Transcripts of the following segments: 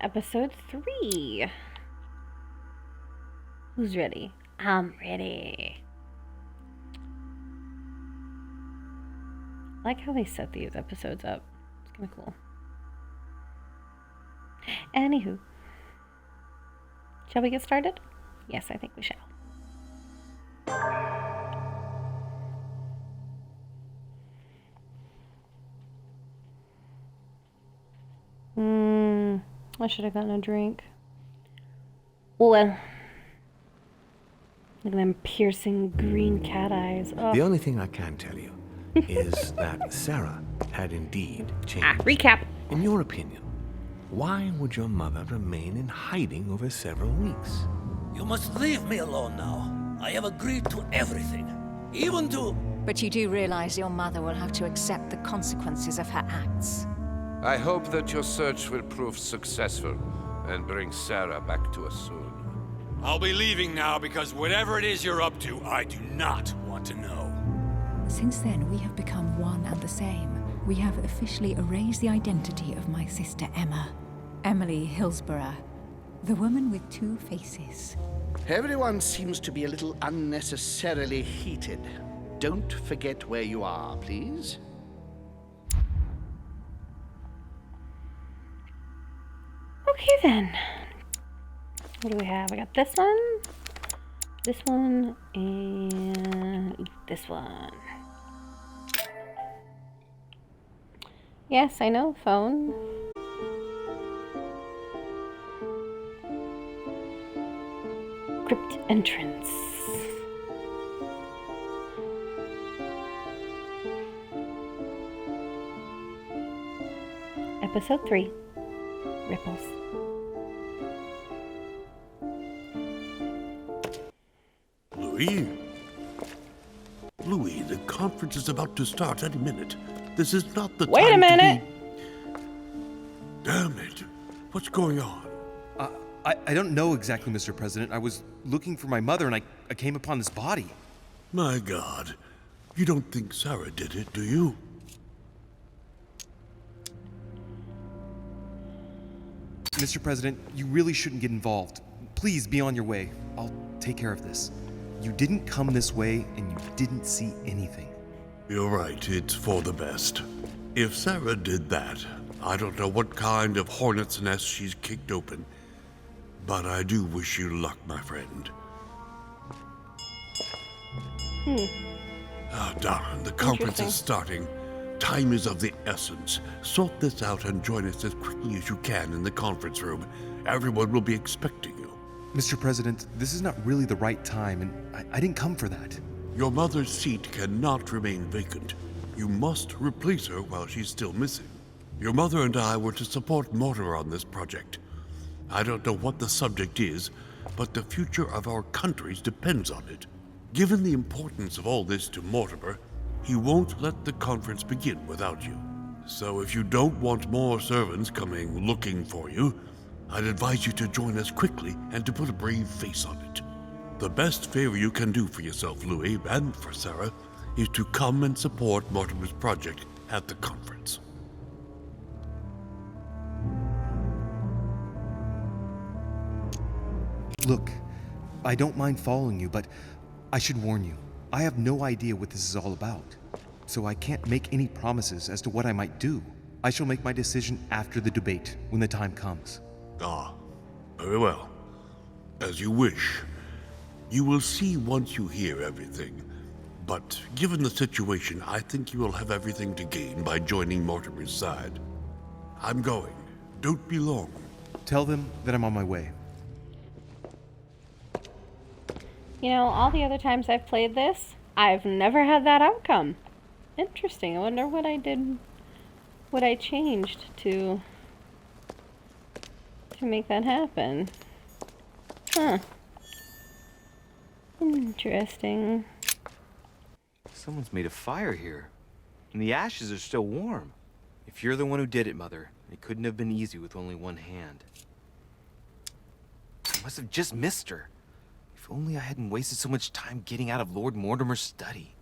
episode 3. Who's ready? I'm ready. I like how they set these episodes up. It's kind of cool. Anywho. Shall we get started? Yes, I think we shall. I should have gotten a drink. Well, look at them piercing green cat eyes. Oh. The only thing I can tell you is that Sarah had indeed changed. Recap. In your opinion, why would your mother remain in hiding over several weeks? You must leave me alone now. I have agreed to everything, even to... But you do realize your mother will have to accept the consequences of her acts. I hope that your search will prove successful and bring Sarah back to us soon. I'll be leaving now because whatever it is you're up to, I do not want to know. Since then, we have become one and the same. We have officially erased the identity of my sister Emma. Emily Hillsborough, the woman with two faces. Everyone seems to be a little unnecessarily heated. Don't forget where you are, please. Okay then. What do we have? I got this one, and this one. Yes, I know, phone. Crypt entrance. Episode 3. Ripples. Louis, the conference is about to start any minute. This is not the time. Wait a minute! Damn it. What's going on? I don't know exactly, Mr. President. I was looking for my mother and I came upon this body. My God. You don't think Sarah did it, do you? Mr. President, you really shouldn't get involved. Please be on your way. I'll take care of this. You didn't come this way and you didn't see anything. You're right, it's for the best. If Sarah did that, I don't know what kind of hornet's nest she's kicked open. But I do wish you luck, my friend. Oh, darn, the conference is starting. Time is of the essence. Sort this out and join us as quickly as you can in the conference room. Everyone will be expecting you. Mr. President, this is not really the right time, and I didn't come for that. Your mother's seat cannot remain vacant. You must replace her while she's still missing. Your mother and I were to support Mortimer on this project. I don't know what the subject is, but the future of our countries depends on it. Given the importance of all this to Mortimer, he won't let the conference begin without you. So if you don't want more servants coming looking for you, I'd advise you to join us quickly and to put a brave face on it. The best favor you can do for yourself, Louis, and for Sarah, is to come and support Mortimer's project at the conference. Look, I don't mind following you, but I should warn you. I have no idea what this is all about, so I can't make any promises as to what I might do. I shall make my decision after the debate, when the time comes. Ah, very well. As you wish. You will see once you hear everything. But given the situation, I think you will have everything to gain by joining Mortimer's side. I'm going. Don't be long. Tell them that I'm on my way. You know, all the other times I've played this, I've never had that outcome. Interesting. I wonder what I did, what I changed to make that happen. Huh. Interesting. Someone's made a fire here, and the ashes are still warm. If you're the one who did it, Mother, it couldn't have been easy with only one hand. I must have just missed her. If only I hadn't wasted so much time getting out of Lord Mortimer's study.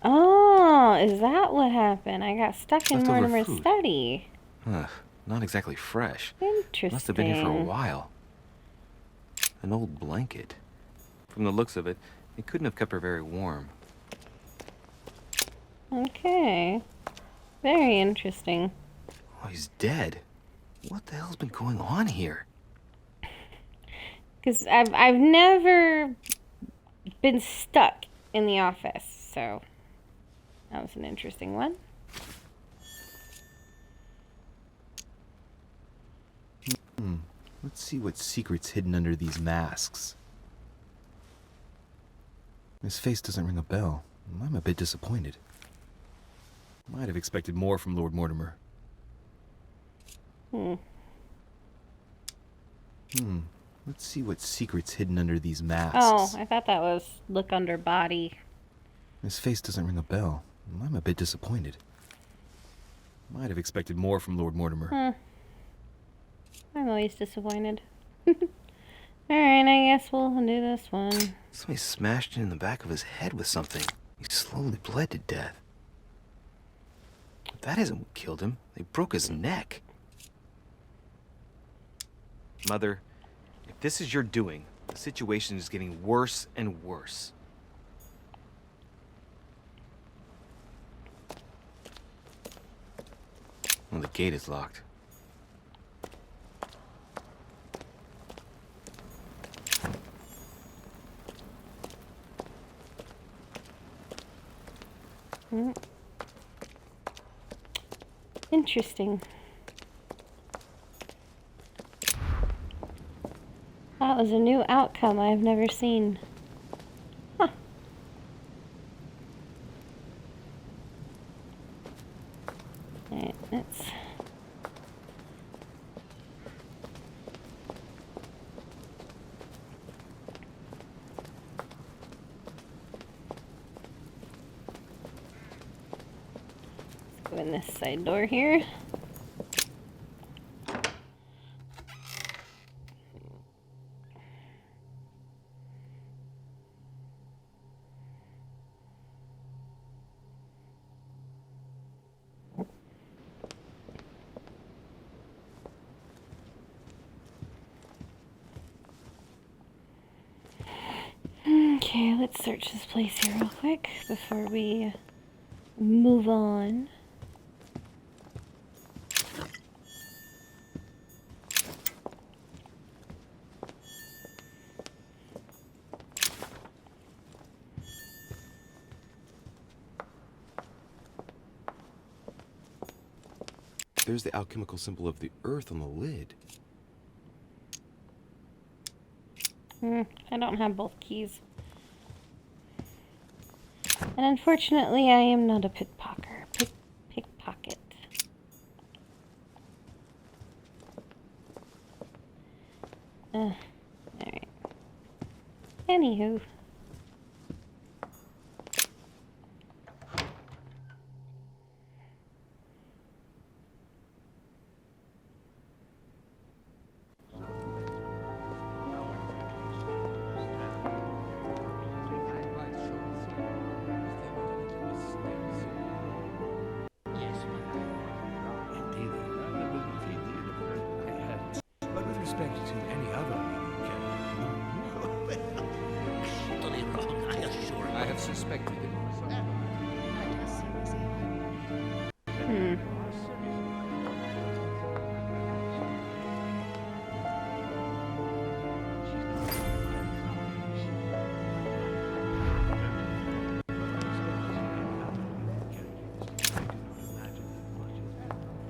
Oh, is that what happened? I got stuck in Leftover Mortimer's food. study. Ugh, not exactly fresh. Interesting. Must have been here for a while. An old blanket. From the looks of it, it couldn't have kept her very warm. Okay. Very interesting. Oh, he's dead. What the hell's been going on here? Because I've never been stuck in the office, so that was an interesting one. Let's see what secret's hidden under these masks. His face doesn't ring a bell. I'm a bit disappointed. Might have expected more from Lord Mortimer. Let's see what secret's hidden under these masks. Oh, I thought that was look under body. His face doesn't ring a bell. I'm a bit disappointed. Might have expected more from Lord Mortimer. I'm always disappointed. Alright, I guess we'll do this one. Somebody smashed it in the back of his head with something. He slowly bled to death. That isn't what killed him. They broke his neck. Mother, if this is your doing, the situation is getting worse and worse. Well, the gate is locked. Interesting. That was a new outcome I've never seen. Huh. Alright, let's... go in this side door here. Okay, let's search this place here real quick before we move on. There's the alchemical symbol of the earth on the lid. I don't have both keys. And unfortunately, I am not a pickpocket. Pickpocket. Alright. Anywho. But with respect to any other Totally wrong, I assure you. I have suspected it.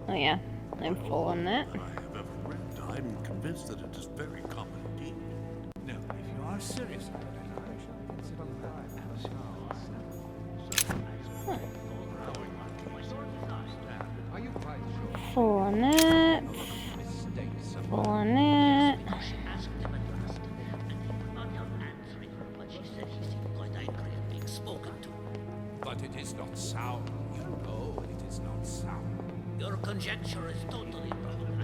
Oh yeah, I'm full on that. I have ever read. I'm convinced that it is very common indeed. No, if you are serious about it, I shall consider that. Full on that. Full on that. But it is not sound. You know it is not sound. Your conjecture is totally wrong, I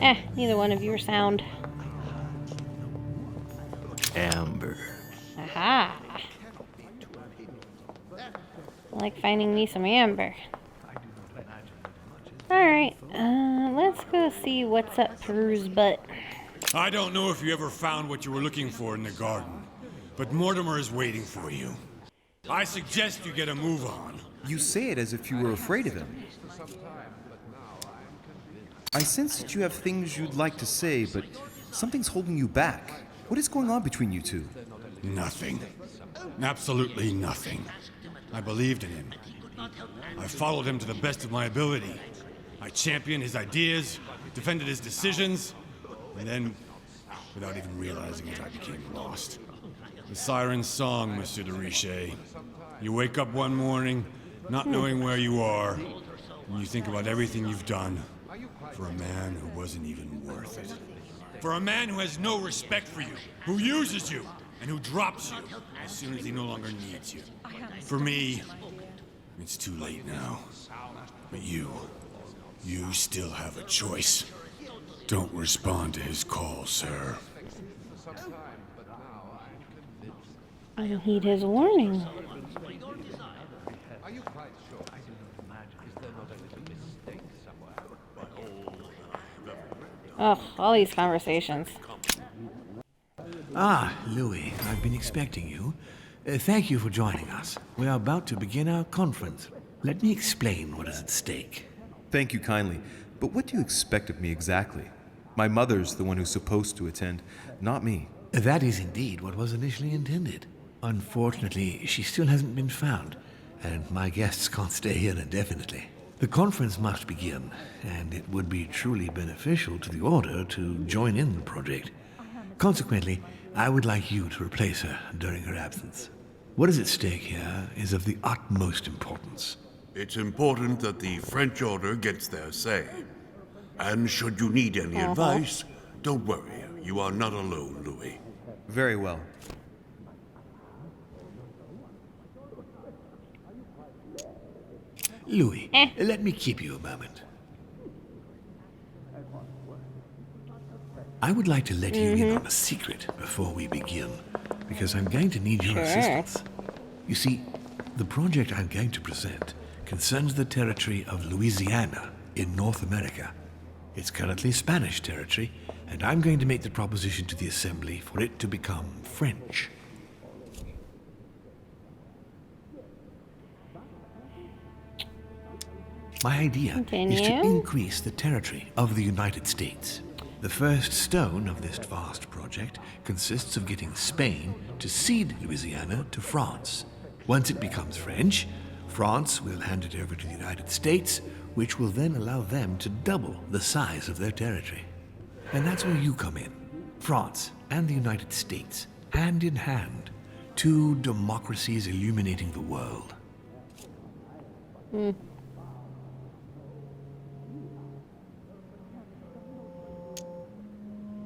assure you. Neither one of you are sound. Amber. Aha. like finding me some amber. Alright, let's go see what's up Peru's butt. I don't know if you ever found what you were looking for in the garden, but Mortimer is waiting for you. I suggest you get a move on. You say it as if you were afraid of him. I sense that you have things you'd like to say, but something's holding you back. What is going on between you two? Nothing. Absolutely nothing. I believed in him. I followed him to the best of my ability. I championed his ideas, defended his decisions, and then, without even realizing it, I became lost. The siren's song, Monsieur de Richet. You wake up one morning, not knowing where you are, and you think about everything you've done for a man who wasn't even worth it. For a man who has no respect for you, who uses you, and who drops you as soon as he no longer needs you. For me, it's too late now. But you still have a choice. Don't respond to his call, sir. I don't heed his warning. Ugh, all these conversations. Ah, Louis, I've been expecting you. Thank you for joining us. We are about to begin our conference. Let me explain what is at stake. Thank you kindly, but what do you expect of me exactly? My mother's the one who's supposed to attend, not me. That is indeed what was initially intended. Unfortunately, she still hasn't been found, and my guests can't stay here indefinitely. The conference must begin, and it would be truly beneficial to the Order to join in the project. Consequently, I would like you to replace her during her absence. What is at stake here is of the utmost importance. It's important that the French Order gets their say. And should you need any advice, don't worry. You are not alone, Louis. Very well. Louis, let me keep you a moment. I would like to let you in on a secret before we begin, because I'm going to need your assistance. You see, the project I'm going to present concerns the territory of Louisiana in North America. It's currently Spanish territory, and I'm going to make the proposition to the Assembly for it to become French. My idea is to increase the territory of the United States. The first stone of this vast project consists of getting Spain to cede Louisiana to France. Once it becomes French, France will hand it over to the United States, which will then allow them to double the size of their territory. And that's where you come in. France and the United States, hand in hand, two democracies illuminating the world.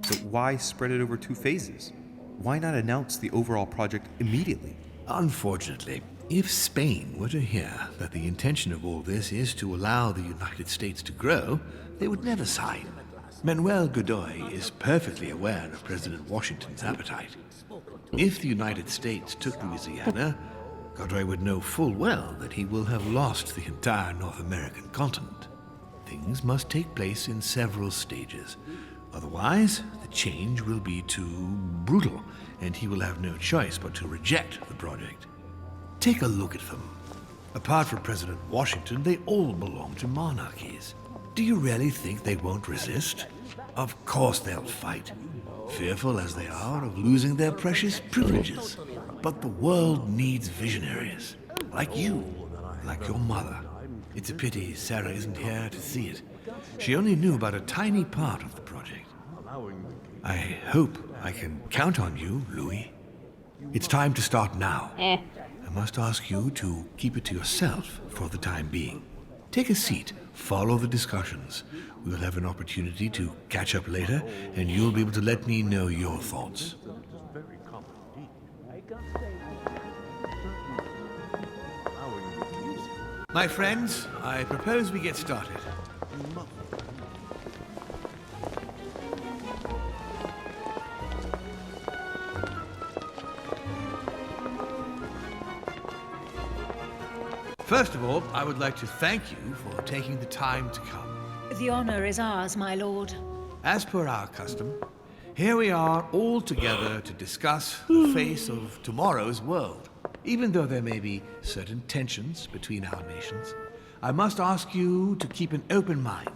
But why spread it over 2 phases? Why not announce the overall project immediately? Unfortunately, if Spain were to hear that the intention of all this is to allow the United States to grow, they would never sign. Manuel Godoy is perfectly aware of President Washington's appetite. If the United States took Louisiana, Godoy would know full well that he will have lost the entire North American continent. Things must take place in several stages. Otherwise, the change will be too brutal, and he will have no choice but to reject the project. Take a look at them. Apart from President Washington, they all belong to monarchies. Do you really think they won't resist? Of course they'll fight, fearful as they are of losing their precious privileges. But the world needs visionaries, like you, like your mother. It's a pity Sarah isn't here to see it. She only knew about a tiny part of the project. I hope I can count on you, Louis. It's time to start now. I must ask you to keep it to yourself for the time being. Take a seat, follow the discussions. We'll have an opportunity to catch up later, and you'll be able to let me know your thoughts. My friends, I propose we get started. First of all, I would like to thank you for taking the time to come. The honor is ours, my lord. As per our custom, here we are all together to discuss the face of tomorrow's world. Even though there may be certain tensions between our nations, I must ask you to keep an open mind.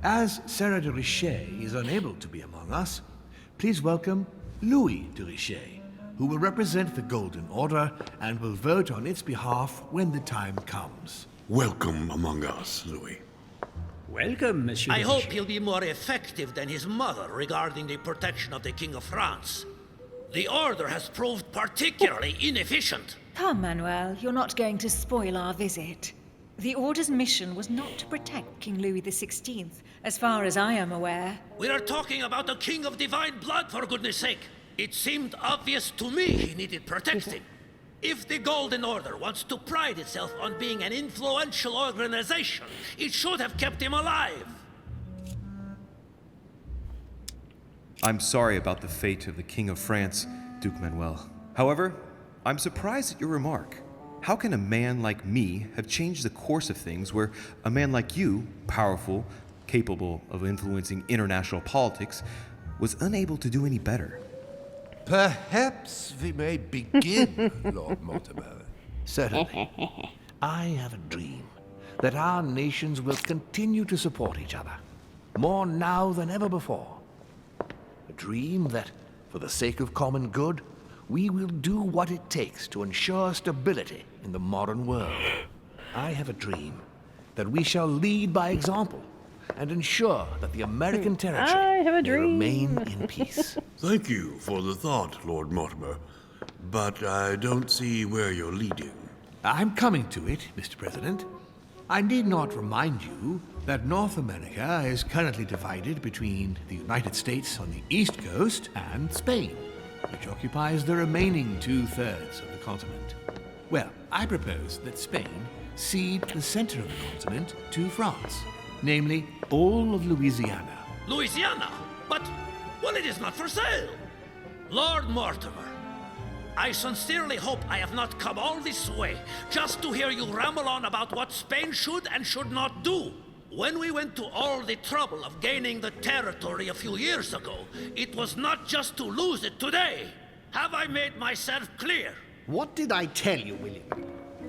As Sarah de Richet is unable to be among us, please welcome Louis de Richet, who will represent the Golden Order and will vote on its behalf when the time comes. Welcome among us, Louis. Welcome, Monsieur. I hope he'll be more effective than his mother regarding the protection of the King of France. The Order has proved particularly inefficient. Come, Manuel, you're not going to spoil our visit. The Order's mission was not to protect King Louis XVI, as far as I am aware. We are talking about a king of divine blood, for goodness sake. It seemed obvious to me he needed protecting. If the Golden Order wants to pride itself on being an influential organization, it should have kept him alive. I'm sorry about the fate of the King of France, Duke Manuel. However, I'm surprised at your remark. How can a man like me have changed the course of things where a man like you, powerful, capable of influencing international politics, was unable to do any better? Perhaps we may begin, Lord Mortimer. Certainly. I have a dream that our nations will continue to support each other, more now than ever before. A dream that, for the sake of common good, we will do what it takes to ensure stability in the modern world. I have a dream that we shall lead by example and ensure that the American territory may remain in peace. Thank you for the thought, Lord Mortimer, but I don't see where you're leading. I'm coming to it, Mr. President. I need not remind you that North America is currently divided between the United States on the East Coast and Spain, which occupies the remaining 2/3 of the continent. Well, I propose that Spain cede the center of the continent to France, namely all of Louisiana. Louisiana? But, well, it is not for sale. Lord Mortimer, I sincerely hope I have not come all this way just to hear you ramble on about what Spain should and should not do. When we went to all the trouble of gaining the territory a few years ago, it was not just to lose it today. Have I made myself clear? What did I tell you, William?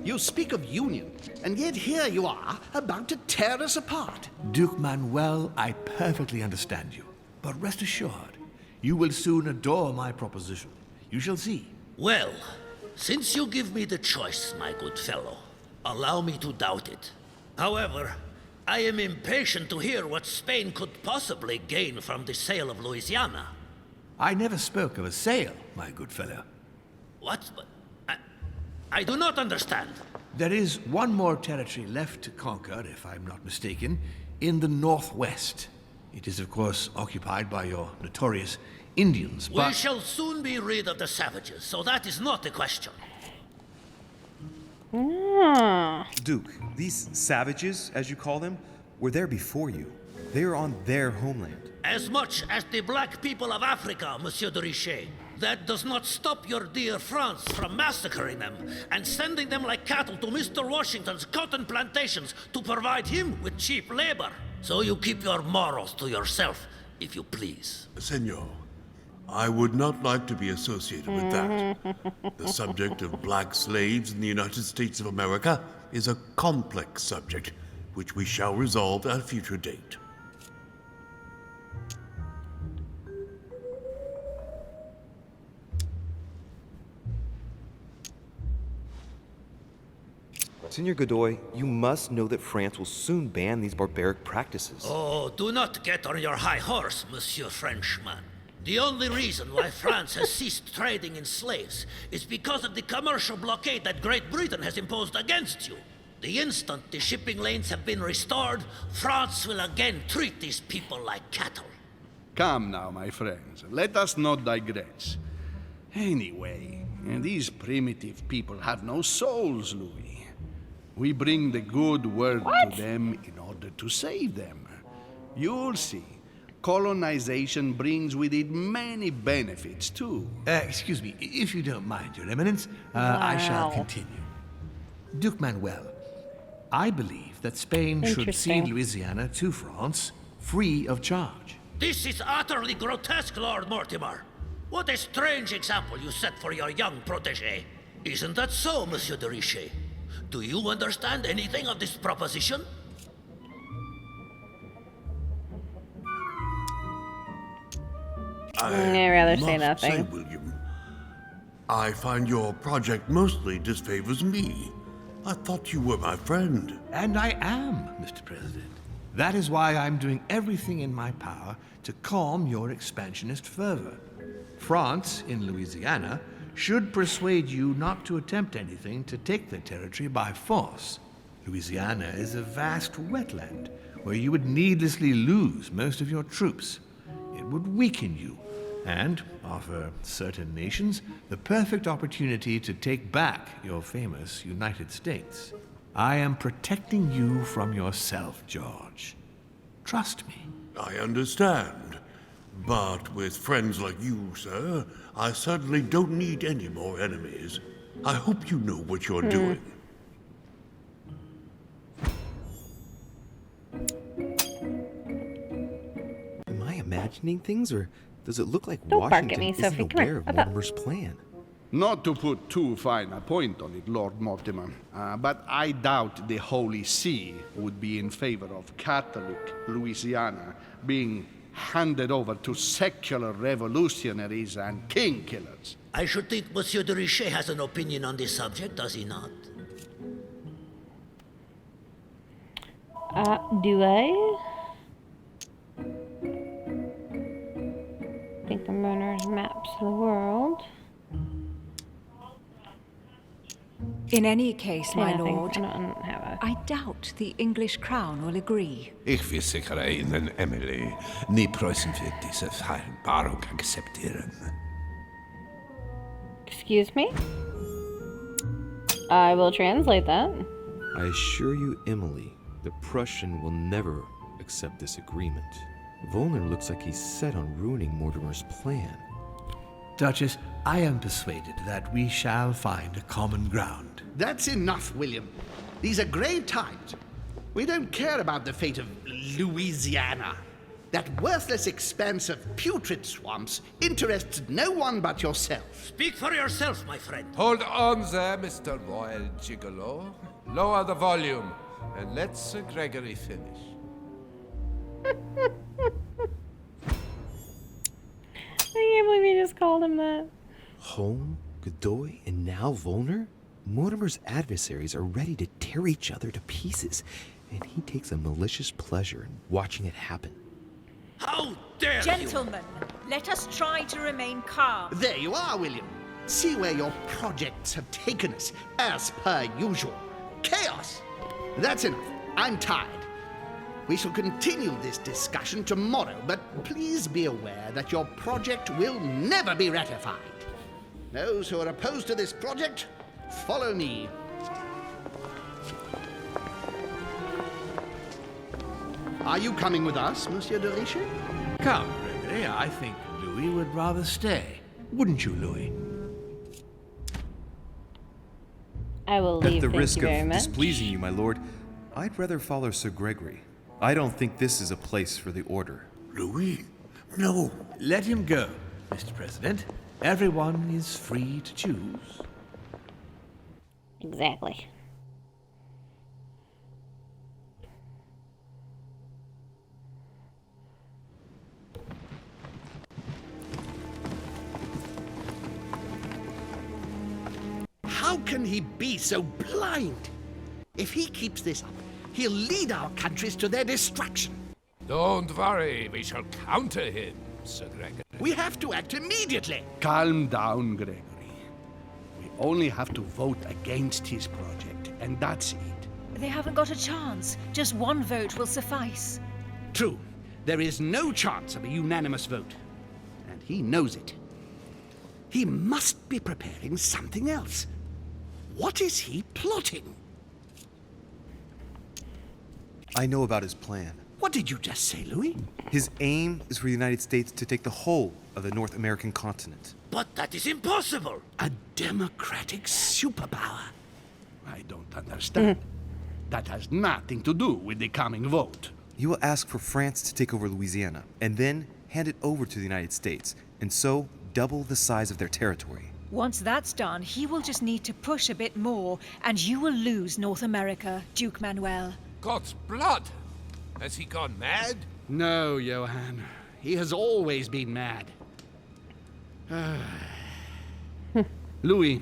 You speak of union, and yet here you are, about to tear us apart. Duke Manuel, I perfectly understand you. But rest assured, you will soon adore my proposition. You shall see. Well, since you give me the choice, my good fellow, allow me to doubt it. However, I am impatient to hear what Spain could possibly gain from the sale of Louisiana. I never spoke of a sale, my good fellow. What? I do not understand. There is one more territory left to conquer, if I'm not mistaken, in the northwest. It is, of course, occupied by your notorious Indians, but... We shall soon be rid of the savages, so that is not a question. Duke, these savages, as you call them, were there before you. They are on their homeland. As much as the black people of Africa, Monsieur de Richet. That does not stop your dear France from massacring them and sending them like cattle to Mr. Washington's cotton plantations to provide him with cheap labor. So you keep your morals to yourself, if you please. Senor, I would not like to be associated with that. The subject of black slaves in the United States of America is a complex subject, which we shall resolve at a future date. Senor Godoy, you must know that France will soon ban these barbaric practices. Oh, do not get on your high horse, Monsieur Frenchman. The only reason why France has ceased trading in slaves is because of the commercial blockade that Great Britain has imposed against you. The instant the shipping lanes have been restored, France will again treat these people like cattle. Come now, my friends, let us not digress. Anyway, these primitive people have no souls, Louis. We bring the good word to them in order to save them. You'll see. Colonization brings with it many benefits, too. Excuse me, if you don't mind, Your Eminence, I shall continue. Duke Manuel, I believe that Spain should cede Interesting. Louisiana to France free of charge. This is utterly grotesque, Lord Mortimer. What a strange example you set for your young protege. Isn't that so, Monsieur de Richet? Do you understand anything of this proposition? I'd rather say must say, nothing. William, I find your project mostly disfavors me. I thought you were my friend. And I am, Mr. President. That is why I'm doing everything in my power to calm your expansionist fervor. France, in Louisiana, should persuade you not to attempt anything to take the territory by force. Louisiana is a vast wetland where you would needlessly lose most of your troops. It would weaken you and offer certain nations the perfect opportunity to take back your famous United States. I am protecting you from yourself, George. Trust me. I understand. But with friends like you, sir, I certainly don't need any more enemies. I hope you know what you're doing. Am I imagining things, or does it look like Don't bark at Washington me, isn't Sophie. Come here. aware of Up, up. Mortimer's plan? Not to put too fine a point on it, Lord Mortimer, but I doubt the Holy See would be in favor of Catholic Louisiana being handed over to secular revolutionaries and king killers. I should think Monsieur de Richet has an opinion on this subject, does he not? Do I? Think the Mooners maps the world. In any case, my Yeah, I think lord, I don't have a... I doubt the English crown will agree. Ich versichere Ihnen, Emily, nie Preußen wird diese Vereinbarung akzeptieren. Excuse me? I will translate that. I assure you, Emily, the Prussian will never accept this agreement. Volner looks like he's set on ruining Mortimer's plan. Duchess, I am persuaded that we shall find a common ground. That's enough, William. These are grave times. We don't care about the fate of Louisiana. That worthless expanse of putrid swamps interests no one but yourself. Speak for yourself, my friend. Hold on there, Mr. Royal Gigolo. Lower the volume, and let Sir Gregory finish. I can't believe you just called him that. Home, Godoy, and now Volner? Mortimer's adversaries are ready to tear each other to pieces, and he takes a malicious pleasure in watching it happen. How dare you! Gentlemen, let us try to remain calm. There you are, William. See where your projects have taken us, as per usual. Chaos! That's enough. I'm tired. We shall continue this discussion tomorrow, but please be aware that your project will never be ratified. Those who are opposed to this project, follow me. Are you coming with us, Monsieur de Richet? Come, Gregory, I think Louis would rather stay. Wouldn't you, Louis? I will leave, At the thank risk you very of much. displeasing you, my lord, I'd rather follow Sir Gregory. I don't think this is a place for the Order. Louis? No. Let him go, Mr. President. Everyone is free to choose. Exactly. How can he be so blind? If he keeps this up, he'll lead our countries to their destruction. Don't worry, we shall counter him, Sir Gregory. We have to act immediately. Calm down, Gregory. We only have to vote against his project, and that's it. They haven't got a chance. Just one vote will suffice. True. There is no chance of a unanimous vote. And he knows it. He must be preparing something else. What is he plotting? I know about his plan. What did you just say, Louis? His aim is for the United States to take the whole of the North American continent. But that is impossible. A democratic superpower. I don't understand. That has nothing to do with the coming vote. He will ask for France to take over Louisiana and then hand it over to the United States, and so double the size of their territory. Once that's done, he will just need to push a bit more, and you will lose North America, Duke Manuel. God's blood! Has he gone mad? No, Johann. He has always been mad. Louis,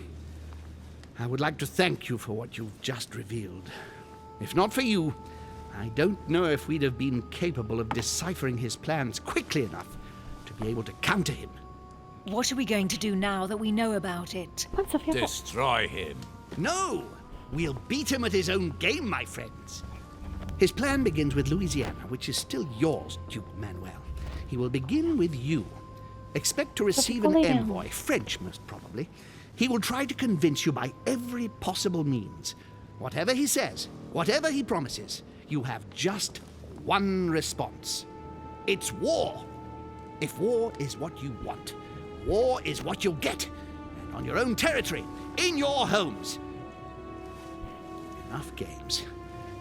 I would like to thank you for what you've just revealed. If not for you, I don't know if we'd have been capable of deciphering his plans quickly enough to be able to counter him. What are we going to do now that we know about it? Destroy him. No! We'll beat him at his own game, my friends. His plan begins with Louisiana, which is still yours, Duke Manuel. He will begin with you. Expect to receive an envoy, French most probably. He will try to convince you by every possible means. Whatever he says, whatever he promises, you have just one response. It's war. If war is what you want, war is what you'll get. And on your own territory, in your homes. Enough games.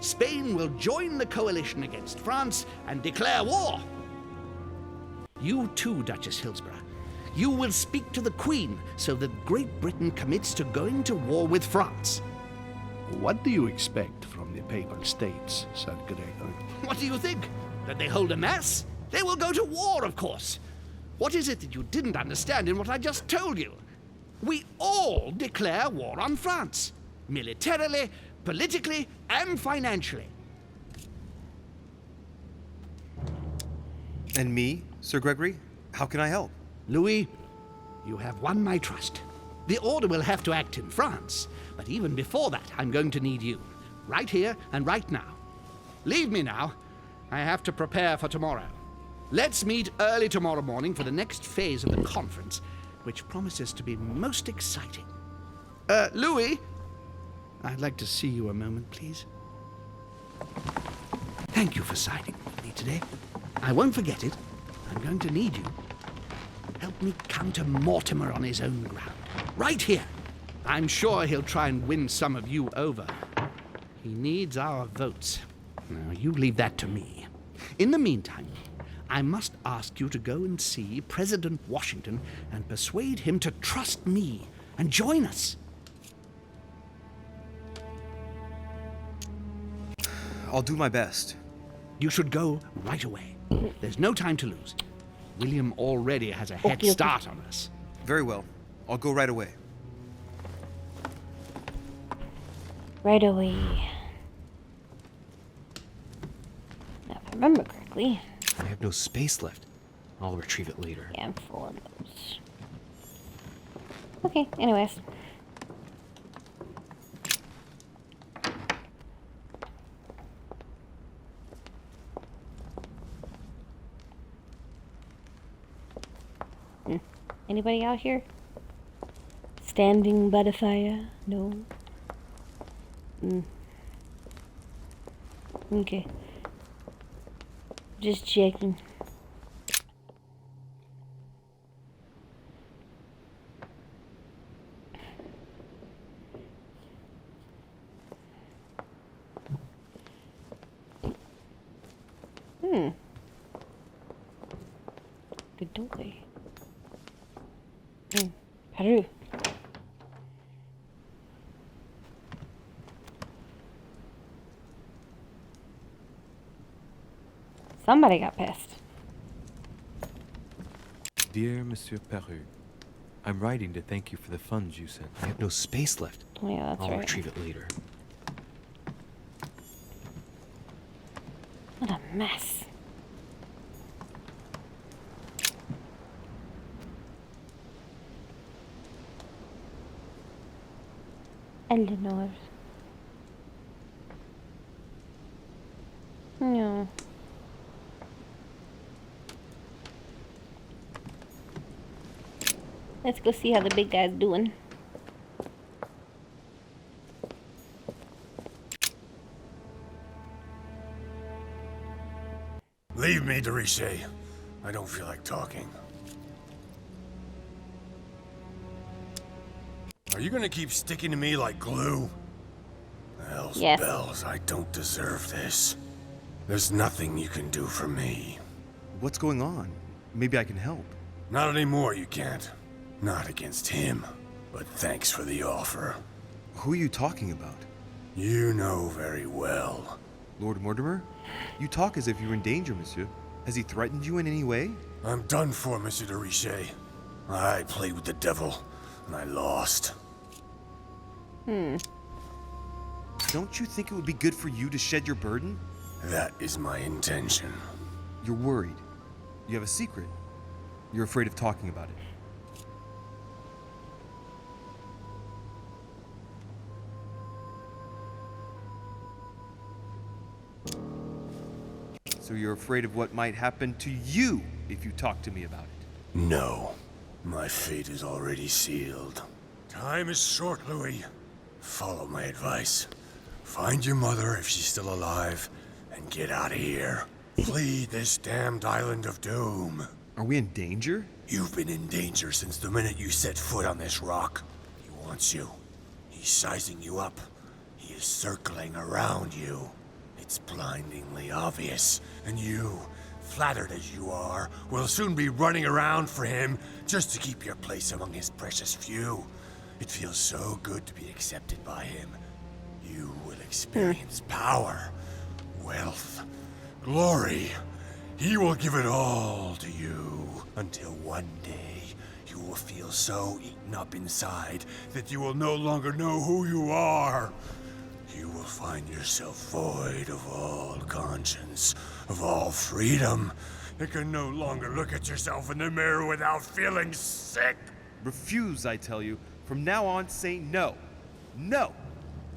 Spain will join the coalition against France and declare war. You too, Duchess Hillsborough. You will speak to the Queen so that Great Britain commits to going to war with France. What do you expect from the Papal States, Sir Gregor? What do you think? That they hold a mass? They will go to war, of course. What is it that you didn't understand in what I just told you? We all declare war on France. Militarily, politically, and financially. And me, Sir Gregory? How can I help? Louis, you have won my trust. The Order will have to act in France, but even before that, I'm going to need you. Right here and right now. Leave me now. I have to prepare for tomorrow. Let's meet early tomorrow morning for the next phase of the conference, which promises to be most exciting. Louis, I'd like to see you a moment, please. Thank you for siding with me today. I won't forget it. I'm going to need you. Help me counter Mortimer on his own ground. Right here. I'm sure he'll try and win some of you over. He needs our votes. Now, you leave that to me. In the meantime, I must ask you to go and see President Washington and persuade him to trust me and join us. I'll do my best. You should go right away. There's no time to lose. William already has a head start on us. Very well. I'll go right away. Right away. Now, if I remember correctly. I have no space left. I'll retrieve it later. Yeah, I'm full of those. Okay, anyways. Anybody out here? Standing by the fire? No. Okay. Just checking. Good doorway. Peru. Somebody got pissed. Dear Monsieur Peru, I'm writing to thank you for the funds you sent. I have no space left. Oh, yeah, that's I'll right. retrieve it later. What a mess. Eleanor. No. Let's go see how the big guy's doing. Leave me, Deriche. I don't feel like talking. Are you gonna keep sticking to me like glue? Hell's Yes. bells, I don't deserve this. There's nothing you can do for me. What's going on? Maybe I can help. Not anymore, you can't. Not against him. But thanks for the offer. Who are you talking about? You know very well. Lord Mortimer? You talk as if you were in danger, monsieur. Has he threatened you in any way? I'm done for, Monsieur de Richet. I played with the devil, and I lost. Don't you think it would be good for you to shed your burden? That is my intention. You're worried. You have a secret. You're afraid of talking about it. So you're afraid of what might happen to you if you talk to me about it? No. My fate is already sealed. Time is short, Louis. Follow my advice. Find your mother if she's still alive, and get out of here. Flee this damned island of doom. Are we in danger? You've been in danger since the minute you set foot on this rock. He wants you. He's sizing you up. He is circling around you. It's blindingly obvious, and you, flattered as you are, will soon be running around for him just to keep your place among his precious few. It feels so good to be accepted by him. You will experience power, wealth, glory. He will give it all to you until one day you will feel so eaten up inside that you will no longer know who you are. You will find yourself void of all conscience, of all freedom. You can no longer look at yourself in the mirror without feeling sick. Refuse, I tell you. From now on, say no. No!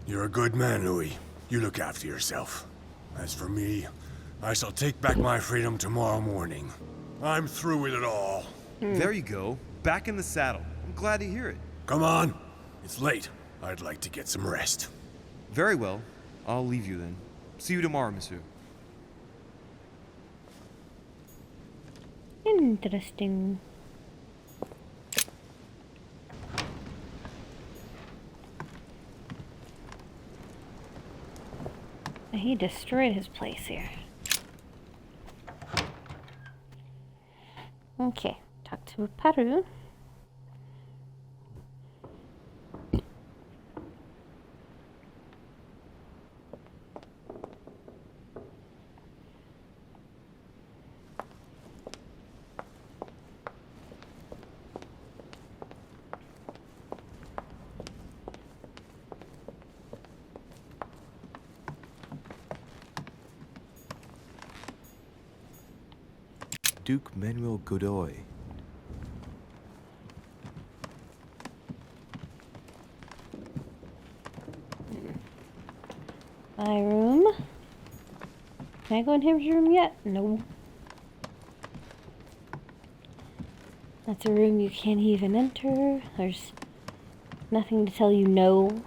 You're a good man, Louis. You look after yourself. As for me, I shall take back my freedom tomorrow morning. I'm through with it all. There you go. Back in the saddle. I'm glad to hear it. Come on. It's late. I'd like to get some rest. Very well. I'll leave you then. See you tomorrow, monsieur. Interesting. He destroyed his place here. Okay, talk to Paru. Duke Manuel Godoy. My room? Can I go in his room yet? No. That's a room you can't even enter. There's nothing to tell you no.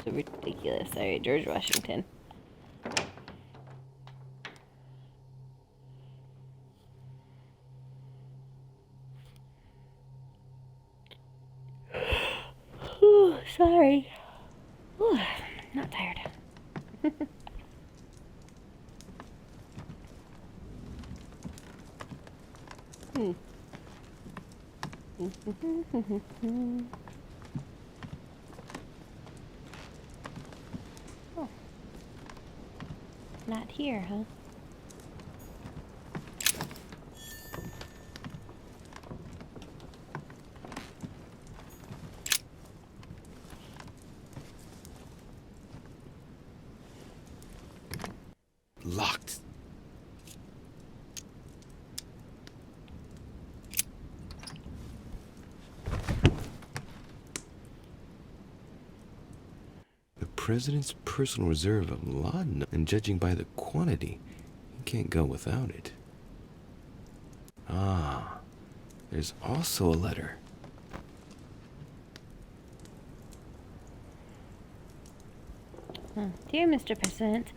So ridiculous. Alright, George Washington. Ooh, sorry. Ooh, not tired. Oh. Not here, huh? Locked. The president's personal reserve of laudanum, and judging by the quantity, you can't go without it. Ah, there's also a letter. Dear Mr. President,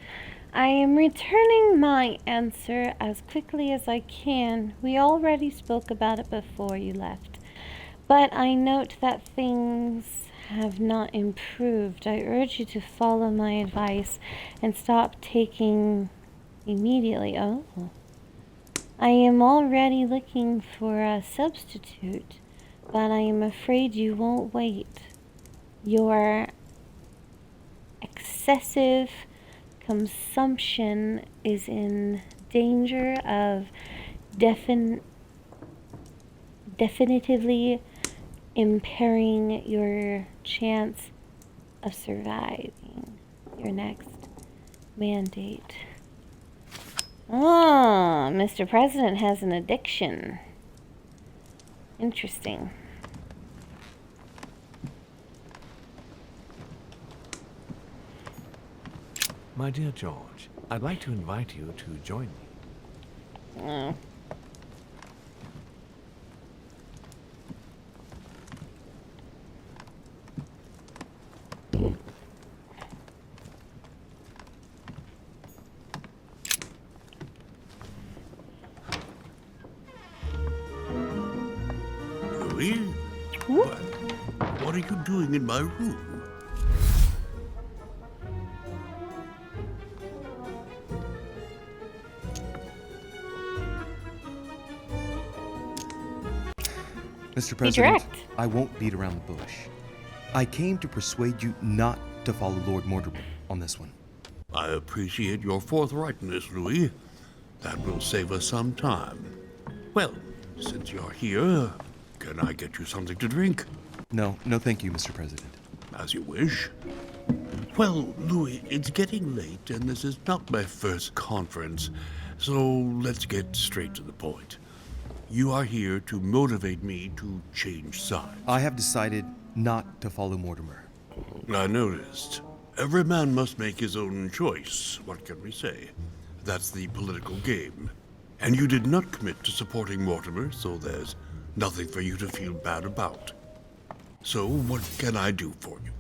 I am returning my answer as quickly as I can. We already spoke about it before you left, but I note that things have not improved. I urge you to follow my advice and stop taking immediately. Oh. I am already looking for a substitute, but I am afraid you won't wait. Your excessive consumption is in danger of definitively impairing your chance of surviving your next mandate. Ah, Mr. President has an addiction. Interesting. My dear George, I'd like to invite you to join me. Oh. Louis? What are you doing in my room? Mr. President, I won't beat around the bush. I came to persuade you not to follow Lord Mortimer on this one. I appreciate your forthrightness, Louis. That will save us some time. Well, since you're here, can I get you something to drink? No, thank you, Mr. President. As you wish. Well, Louis, it's getting late, and this is not my first conference, so let's get straight to the point. You are here to motivate me to change sides. I have decided not to follow Mortimer. I noticed. Every man must make his own choice. What can we say? That's the political game. And you did not commit to supporting Mortimer, so there's nothing for you to feel bad about. So, what can I do for you?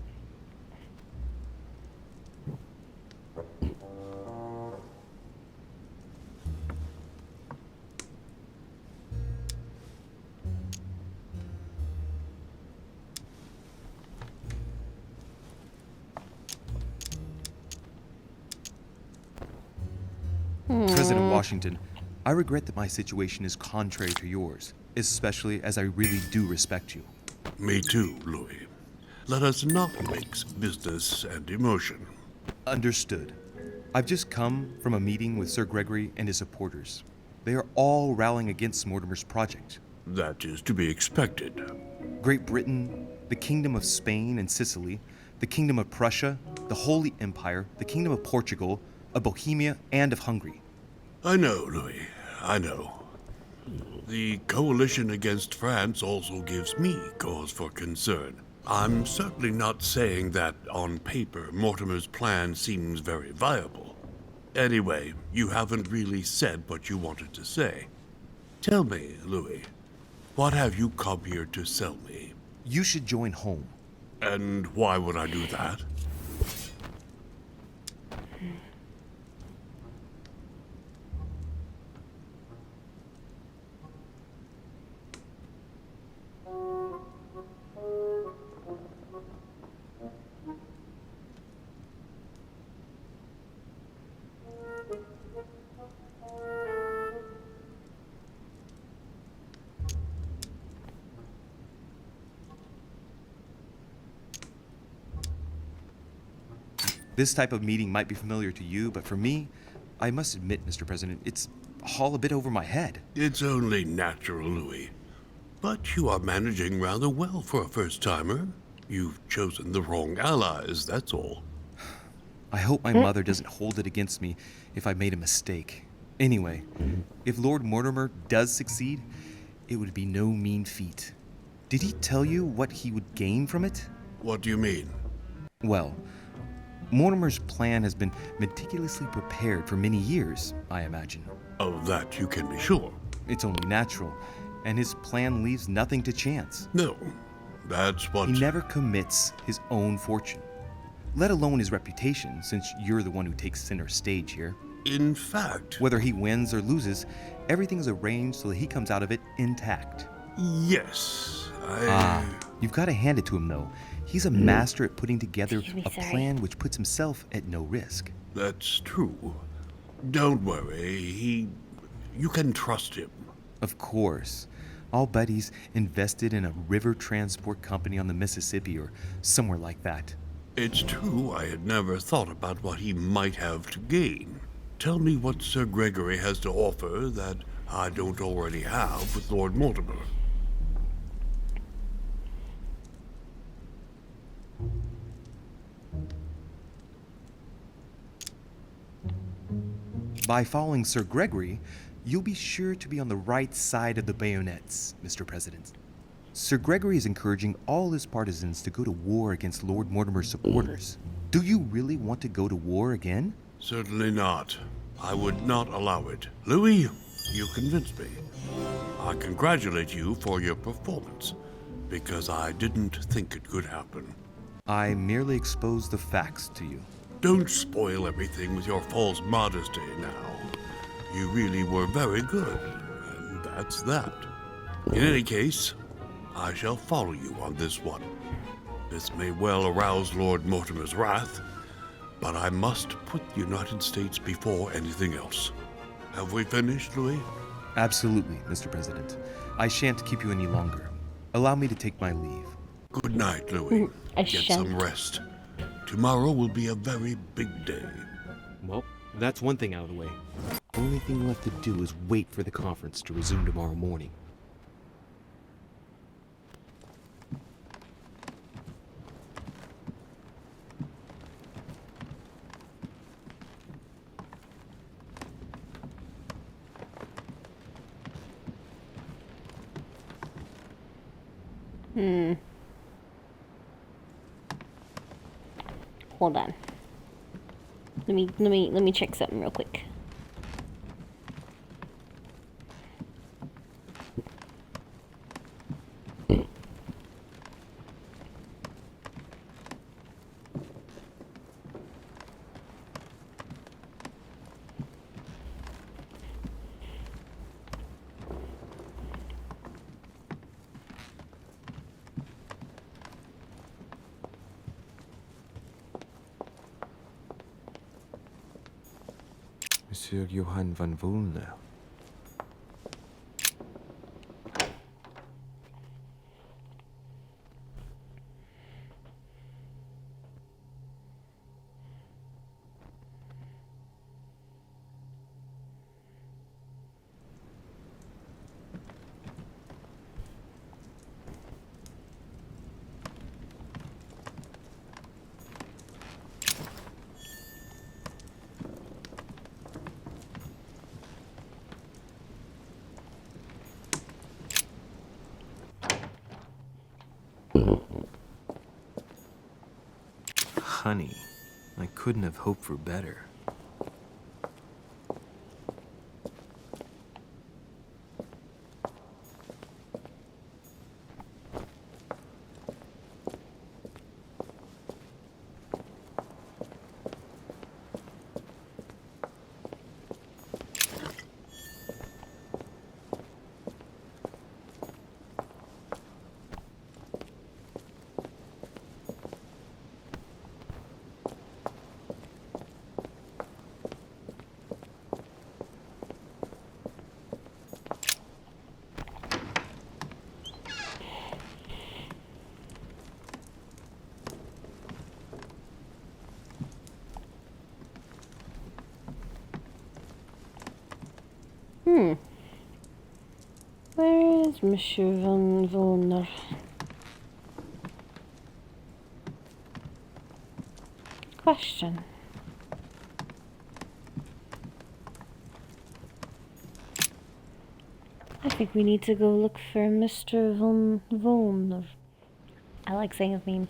President Washington, I regret that my situation is contrary to yours, especially as I really do respect you. Me too, Louis. Let us not mix business and emotion. Understood. I've just come from a meeting with Sir Gregory and his supporters. They are all rallying against Mortimer's project. That is to be expected. Great Britain, the Kingdom of Spain and Sicily, the Kingdom of Prussia, the Holy Empire, the Kingdom of Portugal, of Bohemia, and of Hungary. I know, Louis. I know. The coalition against France also gives me cause for concern. I'm certainly not saying that, on paper, Mortimer's plan seems very viable. Anyway, you haven't really said what you wanted to say. Tell me, Louis, what have you come here to sell me? You should join home. And why would I do that? This type of meeting might be familiar to you, but for me, I must admit, Mr. President, it's all a bit over my head. It's only natural, Louis. But you are managing rather well for a first-timer. You've chosen the wrong allies, that's all. I hope my mother doesn't hold it against me if I made a mistake. Anyway, if Lord Mortimer does succeed, it would be no mean feat. Did he tell you what he would gain from it? What do you mean? Well, Mortimer's plan has been meticulously prepared for many years, I imagine. Of that you can be sure. It's only natural, and his plan leaves nothing to chance. No, that's what... He never commits his own fortune, let alone his reputation, since you're the one who takes center stage here. In fact... Whether he wins or loses, everything's arranged so that he comes out of it intact. Yes, You've got to hand it to him, though. He's a master at putting together a sorry. plan which puts himself at no risk. That's true. Don't worry, you can trust him. Of course. I'll bet he's invested in a river transport company on the Mississippi or somewhere like that. It's true I had never thought about what he might have to gain. Tell me what Sir Gregory has to offer that I don't already have with Lord Mortimer. By following Sir Gregory, you'll be sure to be on the right side of the bayonets, Mr. President. Sir Gregory is encouraging all his partisans to go to war against Lord Mortimer's supporters. Do you really want to go to war again? Certainly not. I would not allow it. Louis, you convinced me. I congratulate you for your performance, because I didn't think it could happen. I merely exposed the facts to you. Don't spoil everything with your false modesty now. You really were very good, and that's that. In any case, I shall follow you on this one. This may well arouse Lord Mortimer's wrath, but I must put the United States before anything else. Have we finished, Louis? Absolutely, Mr. President. I shan't keep you any longer. Allow me to take my leave. Good night, Louis. Get some rest. Tomorrow will be a very big day. Well, that's one thing out of the way. Only thing left to do is wait for the conference to resume tomorrow morning. Hold on. Let me check something real quick. Monsieur Johann van Volner. Honey, I couldn't have hoped for better. Where is Monsieur van Volner? Question. I think we need to go look for Mr. van Volner. I like saying his name.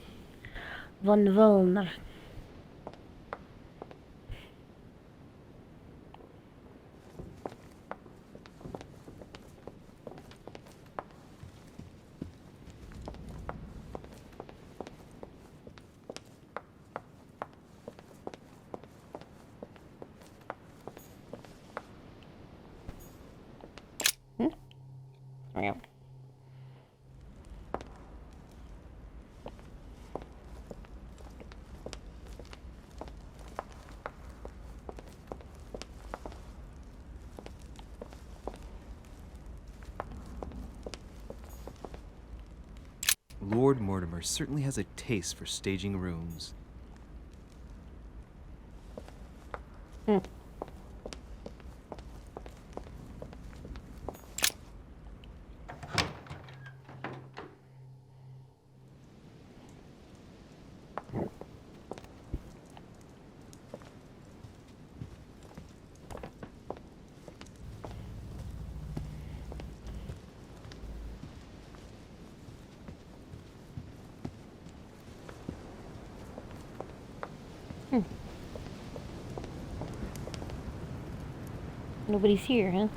Van Volner. Lord Mortimer certainly has a taste for staging rooms. Nobody's here, huh?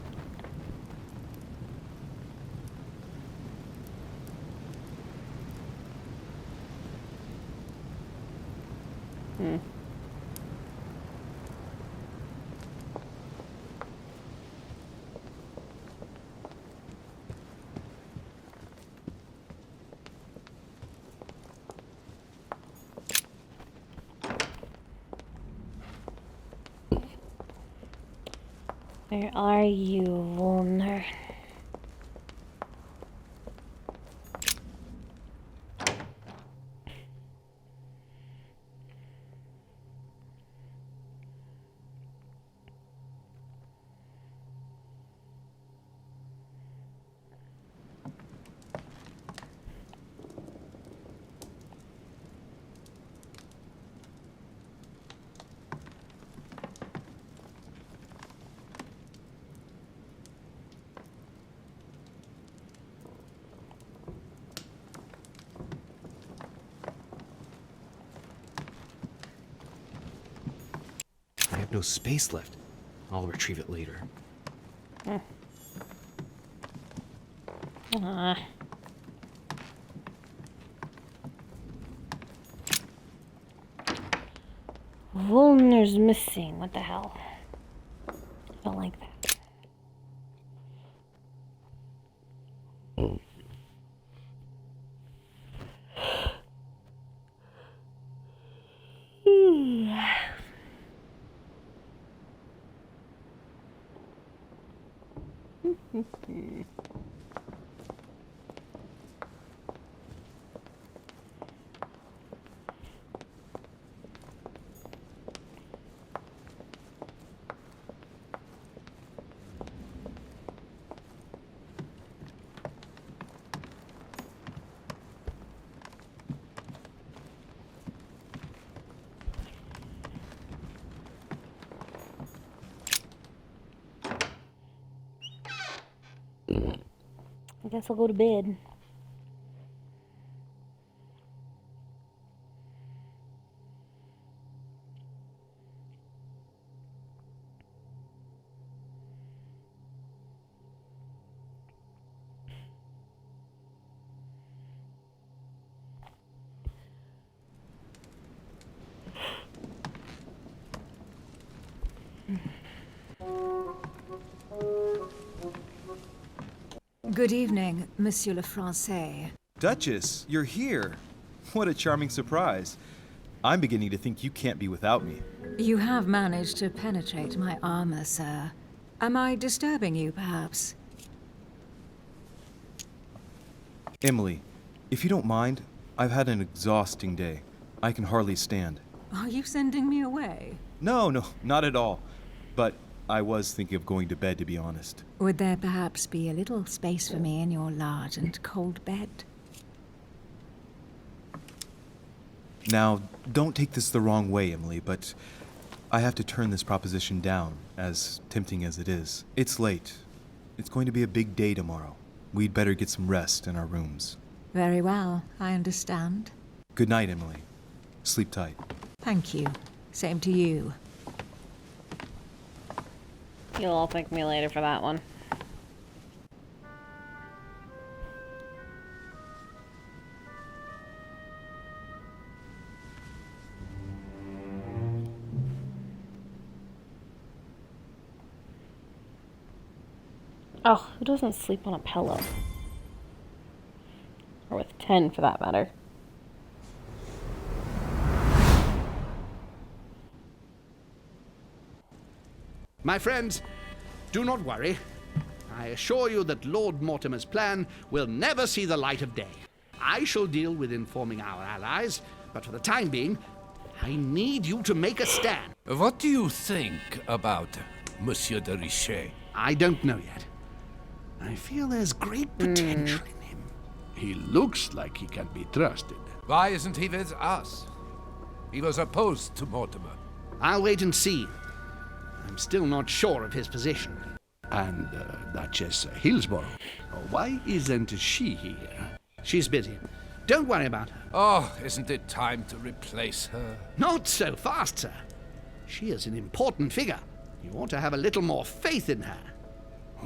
Where are you, Wolner? I have no space left. I'll retrieve it later. Wolner's missing. What the hell? I don't like that. I guess I'll go to bed. Good evening, Monsieur le Français. Duchess, you're here. What a charming surprise. I'm beginning to think you can't be without me. You have managed to penetrate my armor, sir. Am I disturbing you, perhaps? Emily, if you don't mind, I've had an exhausting day. I can hardly stand. Are you sending me away? No, not at all. But I was thinking of going to bed, to be honest. Would there perhaps be a little space for me in your large and cold bed? Now, don't take this the wrong way, Emily, but I have to turn this proposition down, as tempting as it is. It's late. It's going to be a big day tomorrow. We'd better get some rest in our rooms. Very well, I understand. Good night, Emily. Sleep tight. Thank you. Same to you. You'll all thank me later for that one. Oh, who doesn't sleep on a pillow? Or with 10 for that matter. My friends, do not worry. I assure you that Lord Mortimer's plan will never see the light of day. I shall deal with informing our allies, but for the time being, I need you to make a stand. What do you think about Monsieur de Richet? I don't know yet. I feel there's great potential in him. He looks like he can be trusted. Why isn't he with us? He was opposed to Mortimer. I'll wait and see. I'm still not sure of his position. And Duchess Hillsborough. Why isn't she here? She's busy. Don't worry about her. Oh, isn't it time to replace her? Not so fast, sir. She is an important figure. You ought to have a little more faith in her.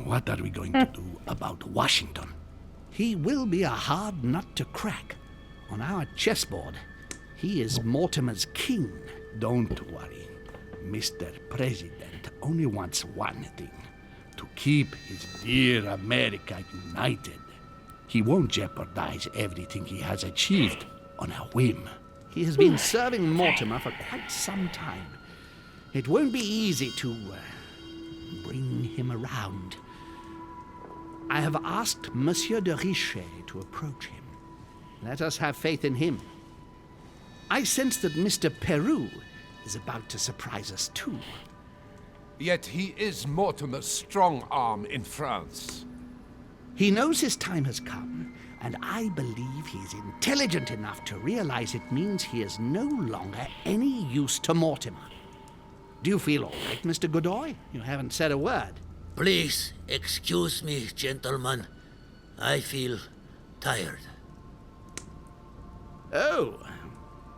What are we going to do about Washington? He will be a hard nut to crack. On our chessboard, he is Mortimer's king. Don't worry. Mr. President only wants one thing. To keep his dear America united. He won't jeopardize everything he has achieved on a whim. He has been serving Mortimer for quite some time. It won't be easy to bring him around. I have asked Monsieur de Richet to approach him. Let us have faith in him. I sense that Mr. Peru is about to surprise us too. Yet he is Mortimer's strong arm in France. He knows his time has come, and I believe he's intelligent enough to realize it means he is no longer any use to Mortimer. Do you feel all right, Mr. Godoy? You haven't said a word. Please excuse me, gentlemen. I feel tired. Oh,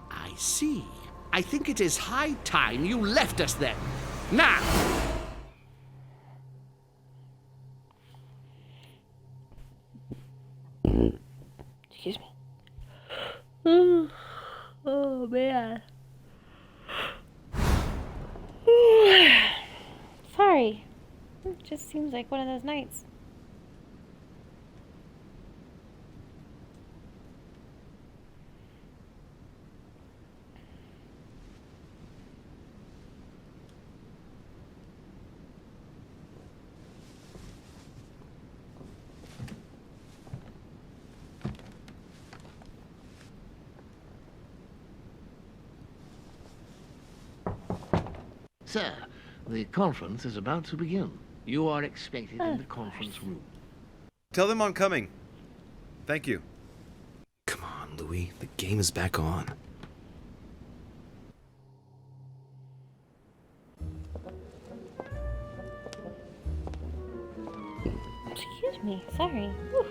I see. I think it is high time you left us then. Now! Excuse me. Oh, man. Sorry. It just seems like one of those nights. Sir, the conference is about to begin. You are expected in the conference room. Tell them I'm coming. Thank you. Come on, Louis. The game is back on. Excuse me. Sorry. Whew.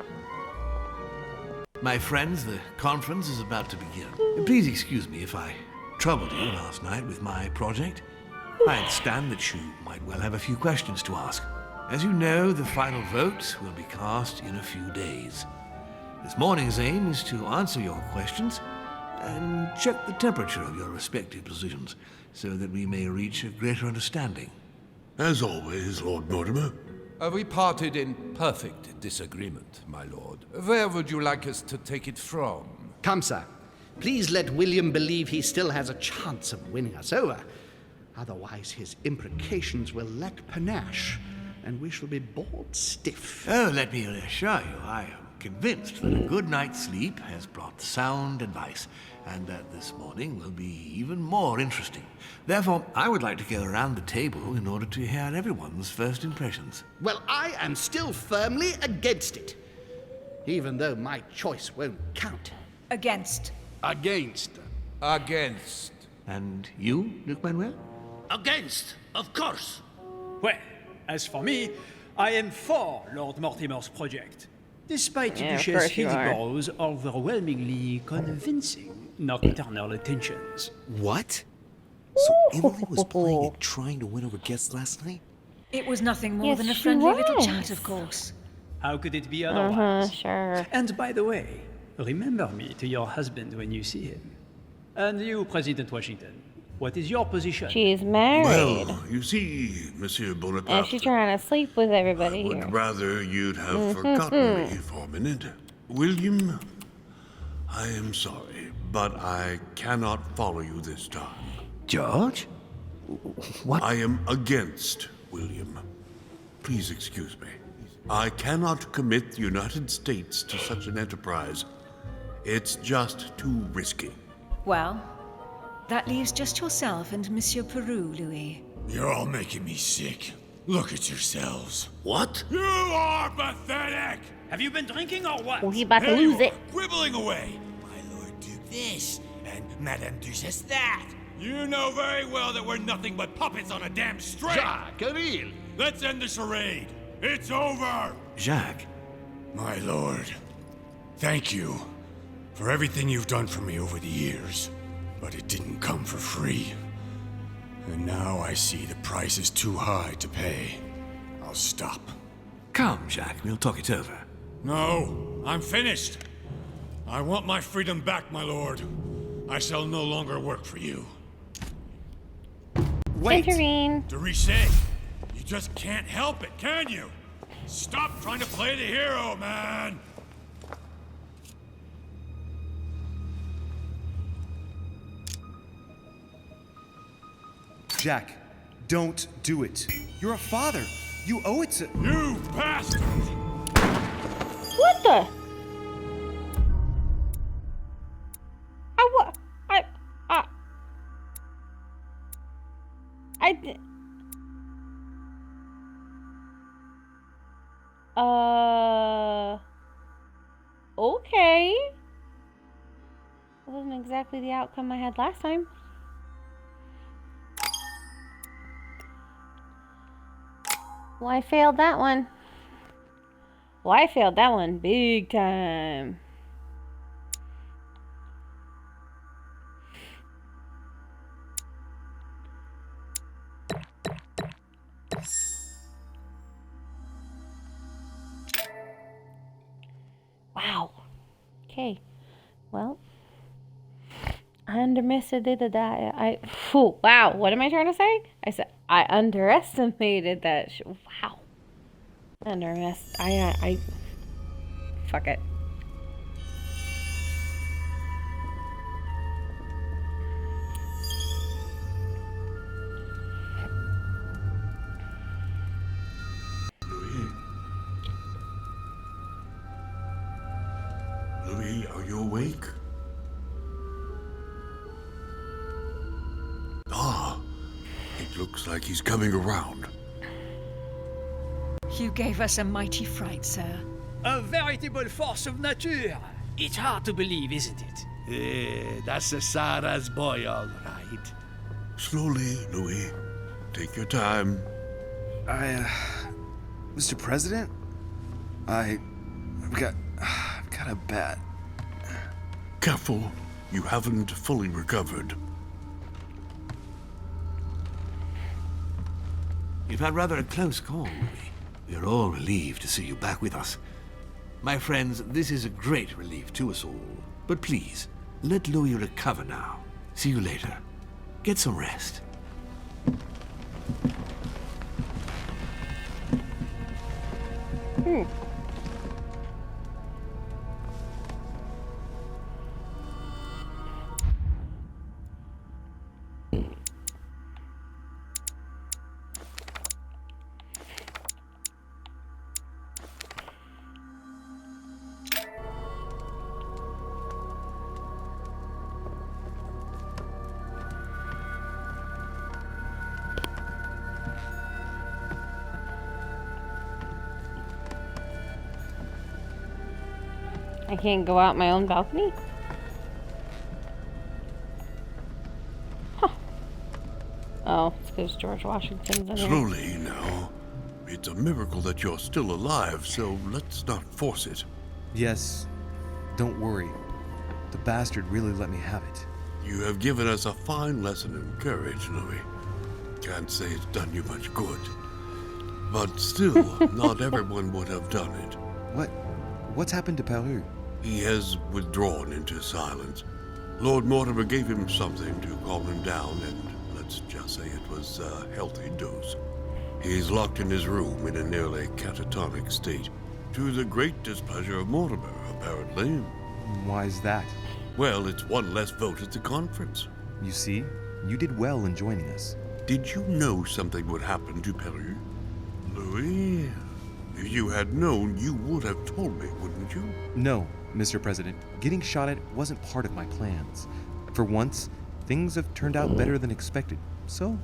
My friends, the conference is about to begin. Please excuse me if I troubled you last night with my project. I understand that you might well have a few questions to ask. As you know, the final vote will be cast in a few days. This morning's aim is to answer your questions and check the temperature of your respective positions so that we may reach a greater understanding. As always, Lord Mortimer. We parted in perfect disagreement, my lord. Where would you like us to take it from? Come, sir. Please let William believe he still has a chance of winning us over. Otherwise, his imprecations will lack panache, and we shall be bored stiff. Oh, let me reassure you, I am convinced that a good night's sleep has brought sound advice, and that this morning will be even more interesting. Therefore, I would like to go around the table in order to hear everyone's first impressions. Well, I am still firmly against it, even though my choice won't count. Against. Against. Against. And you, Luc Manuel? Against, of course. Well, as for me, I am for Lord Mortimer's project, despite Duchess Hillsborough's overwhelmingly convincing nocturnal attentions. What? So Emily was playing and trying to win over guests last night? It was nothing more than a friendly little chat, of course. How could it be otherwise? Sure. And by the way, remember me to your husband when you see him. And you, President Washington, what is your position? She's married. Well, you see, Monsieur Bonaparte, And she's trying to sleep with everybody I would here. rather you'd have forgotten me for a minute. William, I am sorry, but I cannot follow you this time. George? What? I am against William. Please excuse me. I cannot commit the United States to such an enterprise. It's just too risky. Well, that leaves just yourself and Monsieur Peru, Louis. You're all making me sick. Look at yourselves. What? You are pathetic! Have you been drinking or what? Oh, he about to lose it. Quibbling away! My Lord Duke this, and Madame Duchess that. You know very well that we're nothing but puppets on a damn string! Jacques, really? Let's end the charade! It's over! Jacques. My lord, thank you for everything you've done for me over the years. But it didn't come for free. And now I see the price is too high to pay. I'll stop. Come, Jacques, we'll talk it over. No, I'm finished. I want my freedom back, my lord. I shall no longer work for you. Wait! Tangerine. Deriche, you just can't help it, can you? Stop trying to play the hero, man! Jack, don't do it. You're a father. You owe it to... You bastard! What the? Okay. That wasn't exactly the outcome I had last time. Well, I failed that one. Well, I failed that one big time. Wow. Okay. Well, I underestimated that. Wow. What am I trying to say? I said I underestimated that. Wow. I fuck it. Louis, are you awake? Ah, it looks like he's coming around. You gave us a mighty fright, sir. A veritable force of nature. It's hard to believe, isn't it? That's a Sarah's boy, all right. Slowly, Louis. Take your time. Mr. President? I've got a bat. Careful, you haven't fully recovered. You've had rather a close call, Louis. We're all relieved to see you back with us. My friends, this is a great relief to us all. But please, let Louis recover now. See you later. Get some rest. I can't go out my own balcony? Huh. Oh, it's because George Washington's in here. Slowly now. It's a miracle that you're still alive, so let's not force it. Yes, don't worry. The bastard really let me have it. You have given us a fine lesson in courage, Louis. Can't say it's done you much good. But still, not everyone would have done it. What's happened to Peru? He has withdrawn into silence. Lord Mortimer gave him something to calm him down, and let's just say it was a healthy dose. He's locked in his room in a nearly catatonic state, to the great displeasure of Mortimer, apparently. Why is that? Well, it's one less vote at the conference. You see, you did well in joining us. Did you know something would happen to Peru? Louis, If you had known, you would have told me, wouldn't you? No, Mr. President. Getting shot at wasn't part of my plans. For once, things have turned out better than expected, so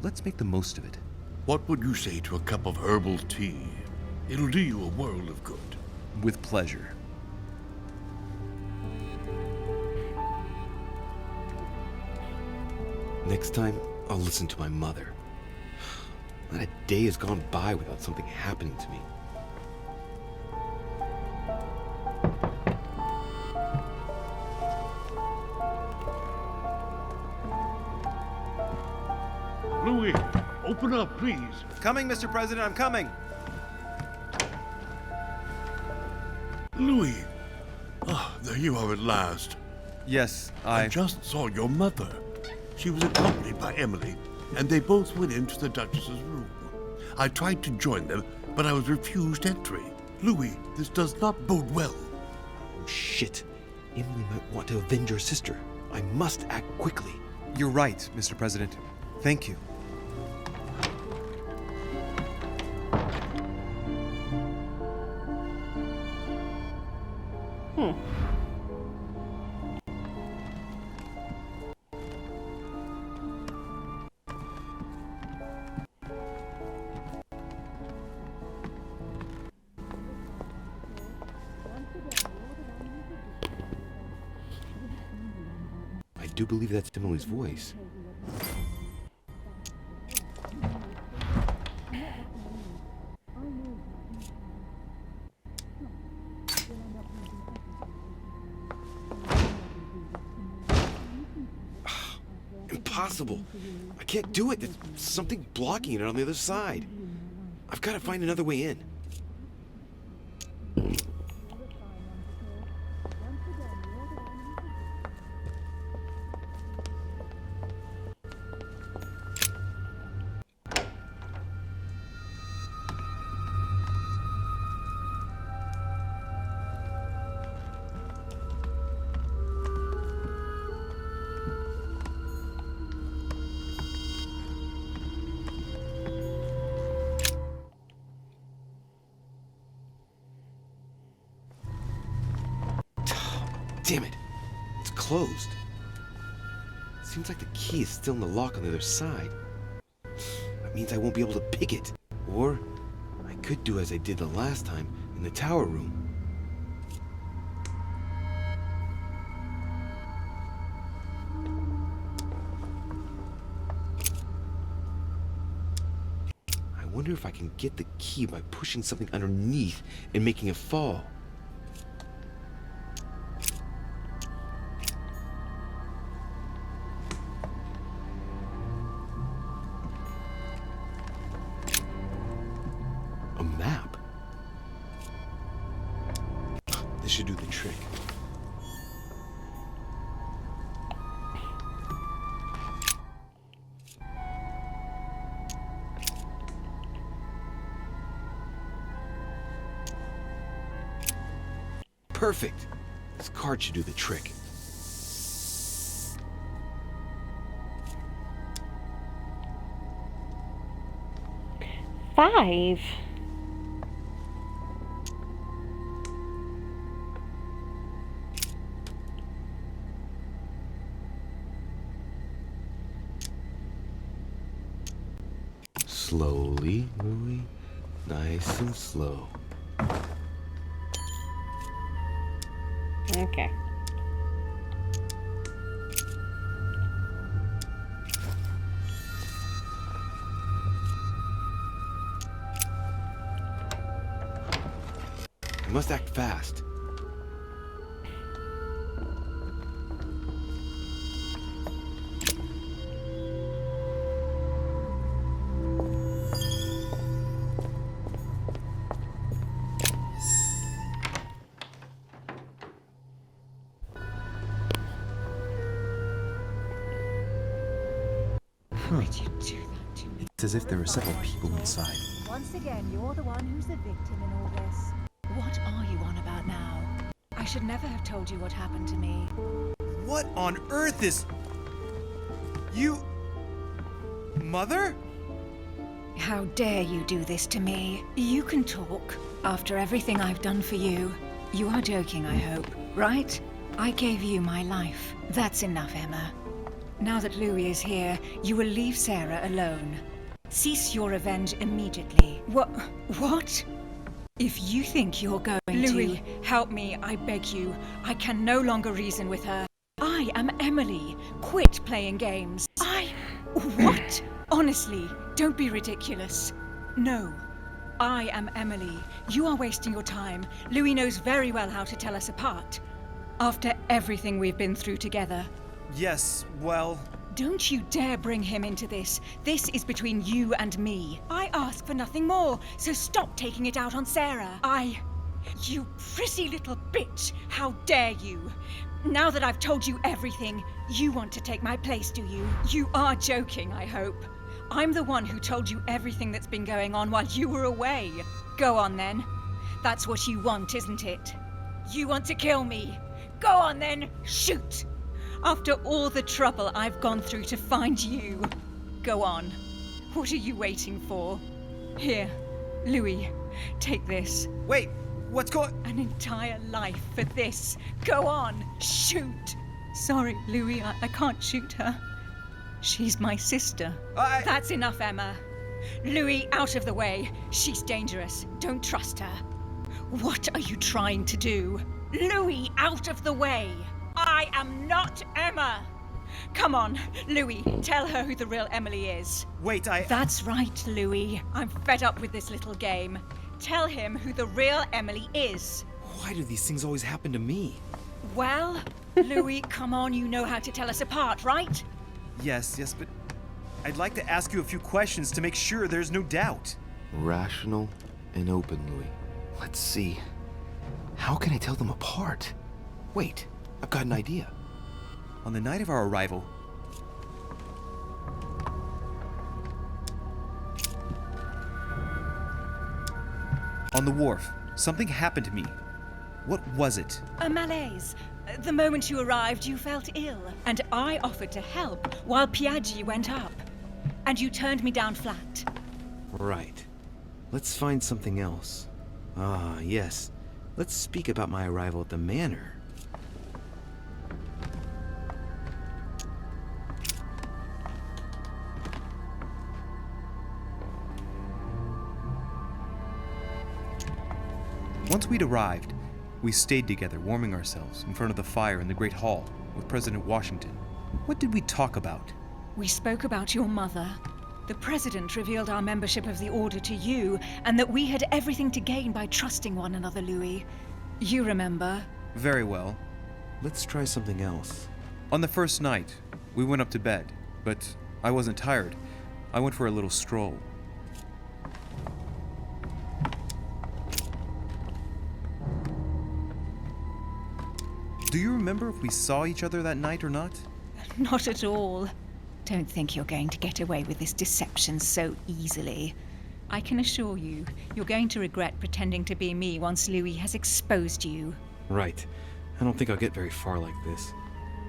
let's make the most of it. What would you say to a cup of herbal tea? It'll do you a world of good. With pleasure. Next time, I'll listen to my mother. Not a day has gone by without something happening to me. Louis, open up, please. Coming, Mr. President, I'm coming. Louis. Ah, there you are at last. Yes, I just saw your mother. She was accompanied by Emily, and they both went into the Duchess's room. I tried to join them, but I was refused entry. Louis, this does not bode well. Oh, shit. Emily might want to avenge her sister. I must act quickly. You're right, Mr. President. Thank you. I do believe that's Emily's voice. Impossible. I can't do it. There's something blocking it on the other side. I've got to find another way in. Damn it. It's closed. Seems like the key is still in the lock on the other side. That means I won't be able to pick it. Or I could do as I did the last time in the tower room. I wonder if I can get the key by pushing something underneath and making it fall. A map? This should do the trick. Perfect. This card should do the trick. Five. Slowly, Louis. Nice and slow. Okay. I must act fast. It's as if there are several people inside. Once again, you're the one who's the victim in all this. What are you on about now? I should never have told you what happened to me. What on earth is... You... Mother? How dare you do this to me? You can talk after everything I've done for you. You are joking, I hope, right? I gave you my life. That's enough, Emma. Now that Louis is here, you will leave Sarah alone. Cease your revenge immediately. What? If you think you're going Louis, help me, I beg you. I can no longer reason with her. I am Emily. Quit playing games. What? Honestly, don't be ridiculous. No. I am Emily. You are wasting your time. Louis knows very well how to tell us apart. After everything we've been through together. Yes, well... Don't you dare bring him into this. This is between you and me. I ask for nothing more, so stop taking it out on Sarah. You prissy little bitch! How dare you! Now that I've told you everything, you want to take my place, do you? You are joking, I hope. I'm the one who told you everything that's been going on while you were away. Go on then. That's what you want, isn't it? You want to kill me. Go on then, shoot! After all the trouble I've gone through to find you. Go on. What are you waiting for? Here, Louis, take this. Wait, what's going... An entire life for this. Go on, shoot! Sorry, Louis, I can't shoot her. She's my sister. That's enough, Emma. Louis, out of the way. She's dangerous. Don't trust her. What are you trying to do? Louis, out of the way. I am not Emma. Come on, Louis, tell her who the real Emily is. Wait, That's right, Louis. I'm fed up with this little game. Tell him who the real Emily is. Why do these things always happen to me? Well, Louis, come on, you know how to tell us apart, right? Yes, but I'd like to ask you a few questions to make sure there's no doubt. Rational and open, Louis. Let's see. How can I tell them apart? Wait, I've got an idea. On the night of our arrival, on the wharf, something happened to me. What was it? A malaise. The moment you arrived, you felt ill, and I offered to help while Piaggi went up. And you turned me down flat. Right. Let's find something else. Ah, yes. Let's speak about my arrival at the manor. Once we'd arrived, we stayed together, warming ourselves in front of the fire in the Great Hall with President Washington. What did we talk about? We spoke about your mother. The President revealed our membership of the Order to you, and that we had everything to gain by trusting one another, Louis. You remember? Very well. Let's try something else. On the first night, we went up to bed, but I wasn't tired. I went for a little stroll. Do you remember if we saw each other that night or not? Not at all. Don't think you're going to get away with this deception so easily. I can assure you, you're going to regret pretending to be me once Louis has exposed you. Right. I don't think I'll get very far like this.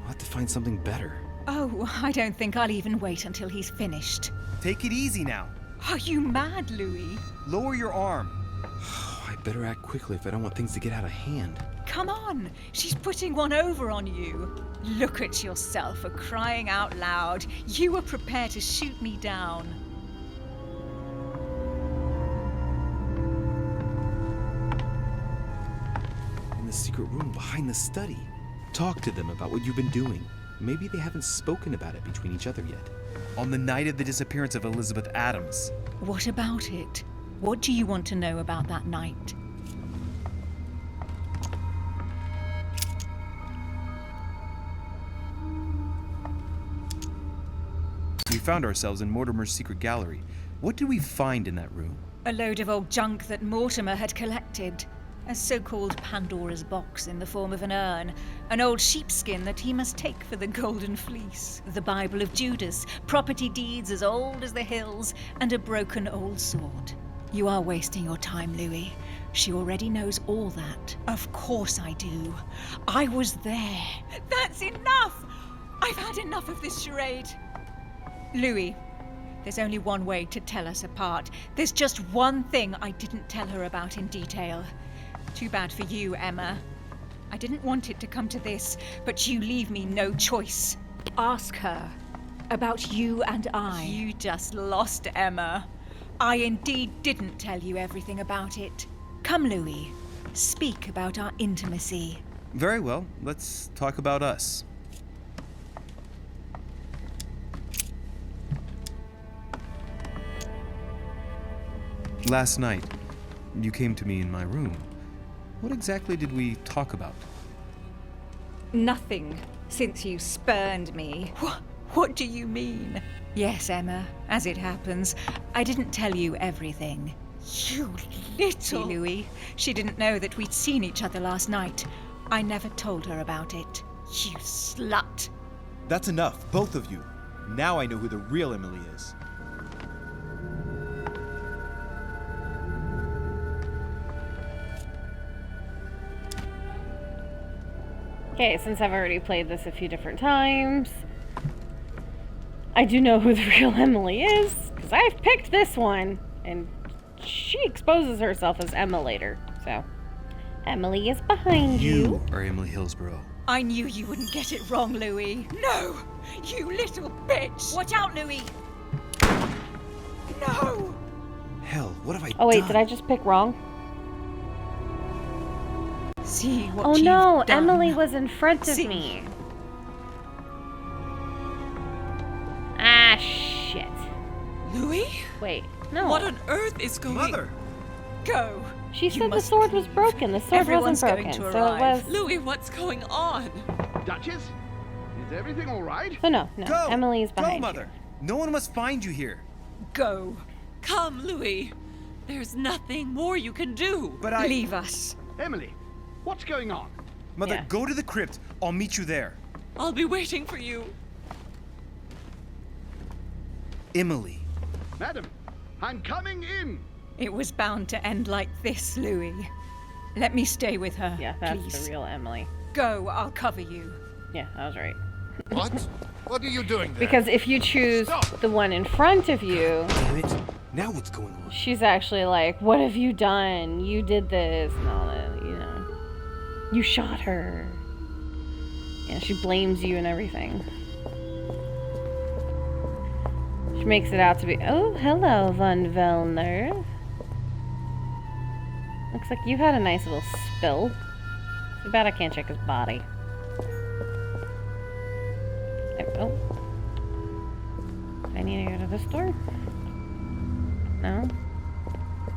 I'll have to find something better. Oh, I don't think I'll even wait until he's finished. Take it easy now. Are you mad, Louis? Lower your arm. I better act quickly if I don't want things to get out of hand. Come on, she's putting one over on you. Look at yourself for crying out loud. You were prepared to shoot me down. In the secret room behind the study. Talk to them about what you've been doing. Maybe they haven't spoken about it between each other yet. On the night of the disappearance of Elizabeth Adams. What about it? What do you want to know about that night? We found ourselves in Mortimer's secret gallery. What did we find in that room? A load of old junk that Mortimer had collected. A so-called Pandora's box in the form of an urn. An old sheepskin that he must take for the Golden Fleece. The Bible of Judas. Property deeds as old as the hills. And a broken old sword. You are wasting your time, Louis. She already knows all that. Of course I do. I was there. That's enough! I've had enough of this charade. Louis, There's only one way to tell us apart. There's just one thing I didn't tell her about in detail. Too bad for you, Emma. I didn't want it to come to this, but you leave me no choice. Ask her about you and I. You just lost, Emma. I indeed didn't tell you everything about it. Come, Louis. Speak about our intimacy. Very well. Let's talk about us. Last night, you came to me in my room. What exactly did we talk about? Nothing, since you spurned me. What do you mean? Yes, Emma, as it happens, I didn't tell you everything. You little... See, Louis, she didn't know that we'd seen each other last night. I never told her about it. You slut. That's enough, both of you. Now I know who the real Emily is. Okay, since I've already played this a few different times, I do know who the real Emily is, because I've picked this one, and she exposes herself as Emma later, so. Emily is behind you. You are Emily Hillsborough. I knew you wouldn't get it wrong, Louis. No! You little bitch! Watch out, Louis! No! Hell, what have I done? Oh wait, did I just pick wrong? See what oh you've no, done. Emily was in front of me. Ah, shit. Louis? Wait, no. What on earth is going on? Mother! Go! She said the sword was broken. The sword Everyone's wasn't going broken, to so it arrive. was... Louis, what's going on? Duchess? Is everything all right? So no, Go! Emily's behind Go, Mother! you. No one must find you here. Go! Come, Louis. There's nothing more you can do. But I... Leave us. Emily, what's going on? Mother, Yeah. go to the crypt. I'll meet you there. I'll be waiting for you. Emily. Madam, I'm coming in. It was bound to end like this, Louis. Let me stay with her, Yeah, that's please. the real Emily. Go, I'll cover you. Yeah, I was right. What? What are you doing there? Because if you choose the one in front of you, Damn it. Now what's going on? she's actually like, what have you done? You did this and all that, you know. You shot her. Yeah, she blames you and everything. She makes it out to be, oh, hello, Von Vellner. Looks like you had a nice little spill. Too bad I can't check his body. Oh. I need to go to this door? No?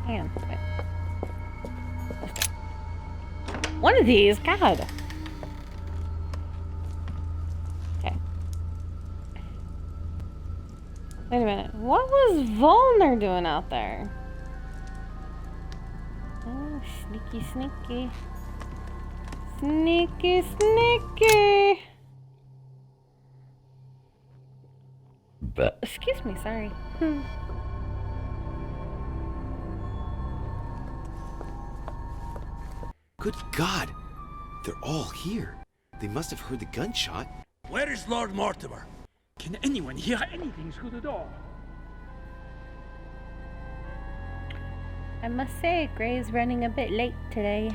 Hang on. Wait. This door. One of these? God. Okay. Wait a minute. What was Volner doing out there? Oh, sneaky, sneaky. Sneaky, sneaky. Excuse me, sorry. Good God! They're all here. They must have heard the gunshot. Where is Lord Mortimer? Can anyone hear anything through the door? I must say, Gray's running a bit late today.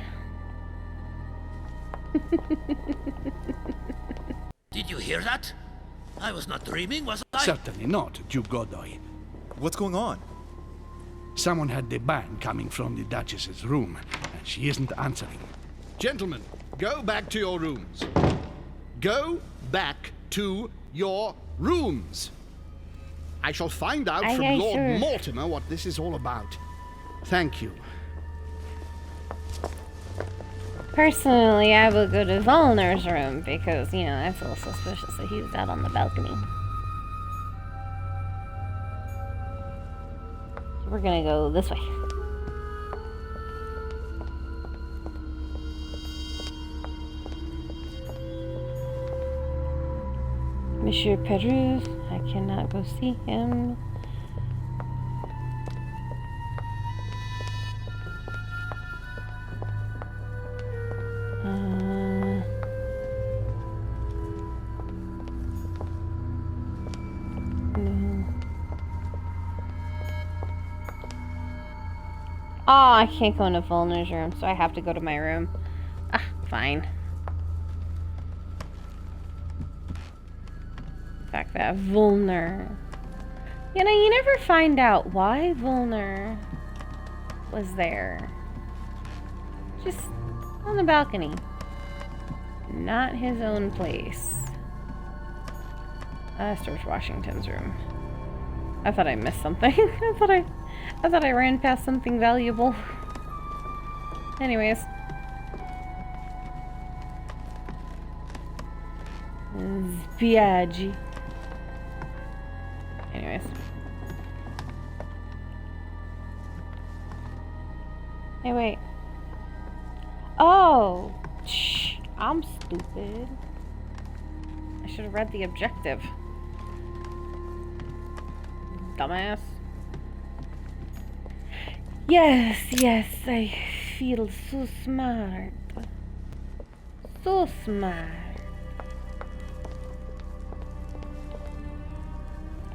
Did you hear that? I was not dreaming, was I? Certainly not, Duke Godoy. What's going on? Someone had the bang coming from the Duchess's room, and she isn't answering. Gentlemen, go back to your rooms. Go back to your rooms. I shall find out from Lord sure. Mortimer what this is all about. Thank you. Personally, I will go to Volner's room because, you know, that's a little suspicious that he was out on the balcony. So we're gonna go this way. Monsieur Perus, I cannot go see him. No. Oh, I can't go into Volner's room, so I have to go to my room. Ah, fine. Fact that Volner. You know, you never find out why Volner was there. Just on the balcony. Not his own place. Storage Washington's room. I thought I missed something. I thought I ran past something valuable. Anyways. Spiaggi. Anyways. Hey, wait. Oh! Shh. I'm stupid. I should have read the objective. Dumbass. Yes, I feel so smart. So smart.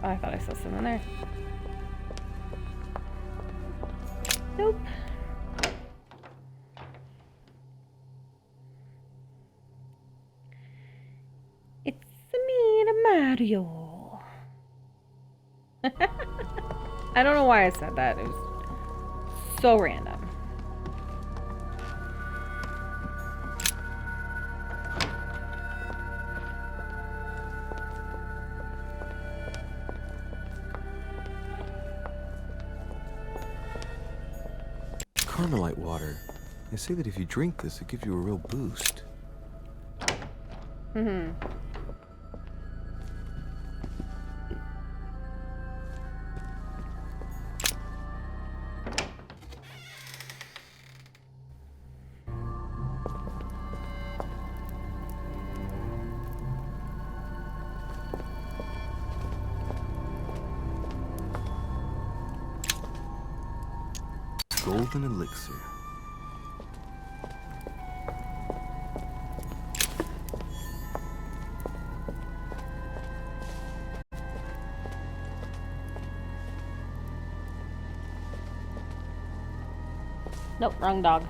Oh, I thought I saw something there. Nope. It's me, Mario. I don't know why I said that. It was so random. Carmelite water. They say that if you drink this, it gives you a real boost. Mm-hmm. Golden elixir. Nope, wrong dog.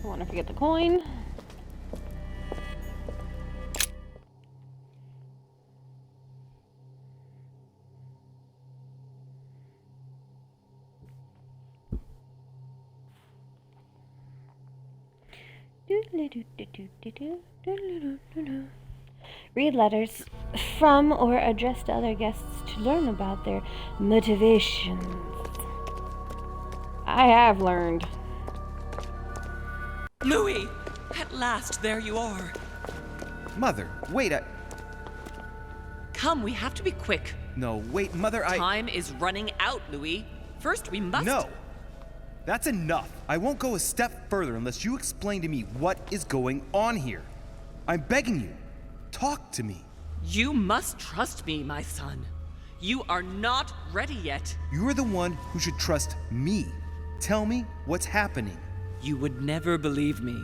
I want to forget the coin. Read letters from or addressed to other guests to learn about their motivations. I have learned. Louis! At last, there you are. Mother, wait, Come, we have to be quick. No, wait, Mother, Time is running out, Louis. First, we must... No! That's enough. I won't go a step further unless you explain to me what is going on here. I'm begging you. Talk to me. You must trust me, my son. You are not ready yet. You're the one who should trust me. Tell me what's happening. You would never believe me.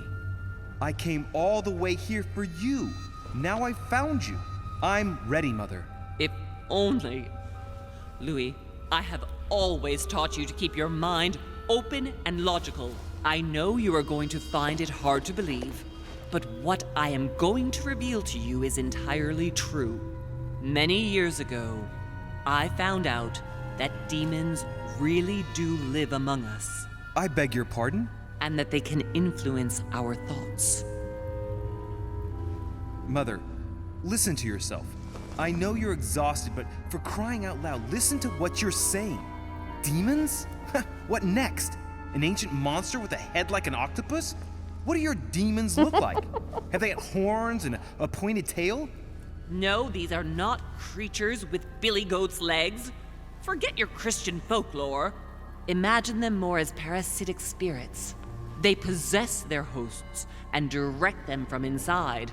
I came all the way here for you. Now I found you. I'm ready, Mother. If only. Louis, I have always taught you to keep your mind open and logical. I know you are going to find it hard to believe, but what I am going to reveal to you is entirely true. Many years ago, I found out that demons really do live among us. I beg your pardon? And that they can influence our thoughts. Mother, listen to yourself. I know you're exhausted, but for crying out loud, listen to what you're saying. Demons? What next? An ancient monster with a head like an octopus? What do your demons look like? Have they got horns and a pointed tail? No, these are not creatures with billy goat's legs. Forget your Christian folklore. Imagine them more as parasitic spirits. They possess their hosts and direct them from inside.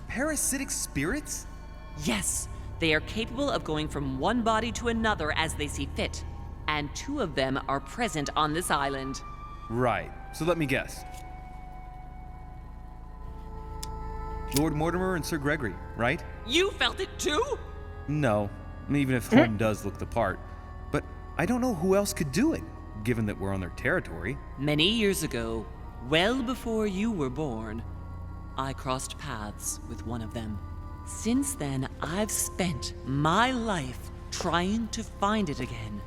Parasitic spirits? Yes, they are capable of going from one body to another as they see fit. and 2 of them are present on this island. Right. So let me guess. Lord Mortimer and Sir Gregory, right? You felt it too? No, even if Home does look the part. But I don't know who else could do it, given that we're on their territory. Many years ago, well before you were born, I crossed paths with one of them. Since then, I've spent my life trying to find it again.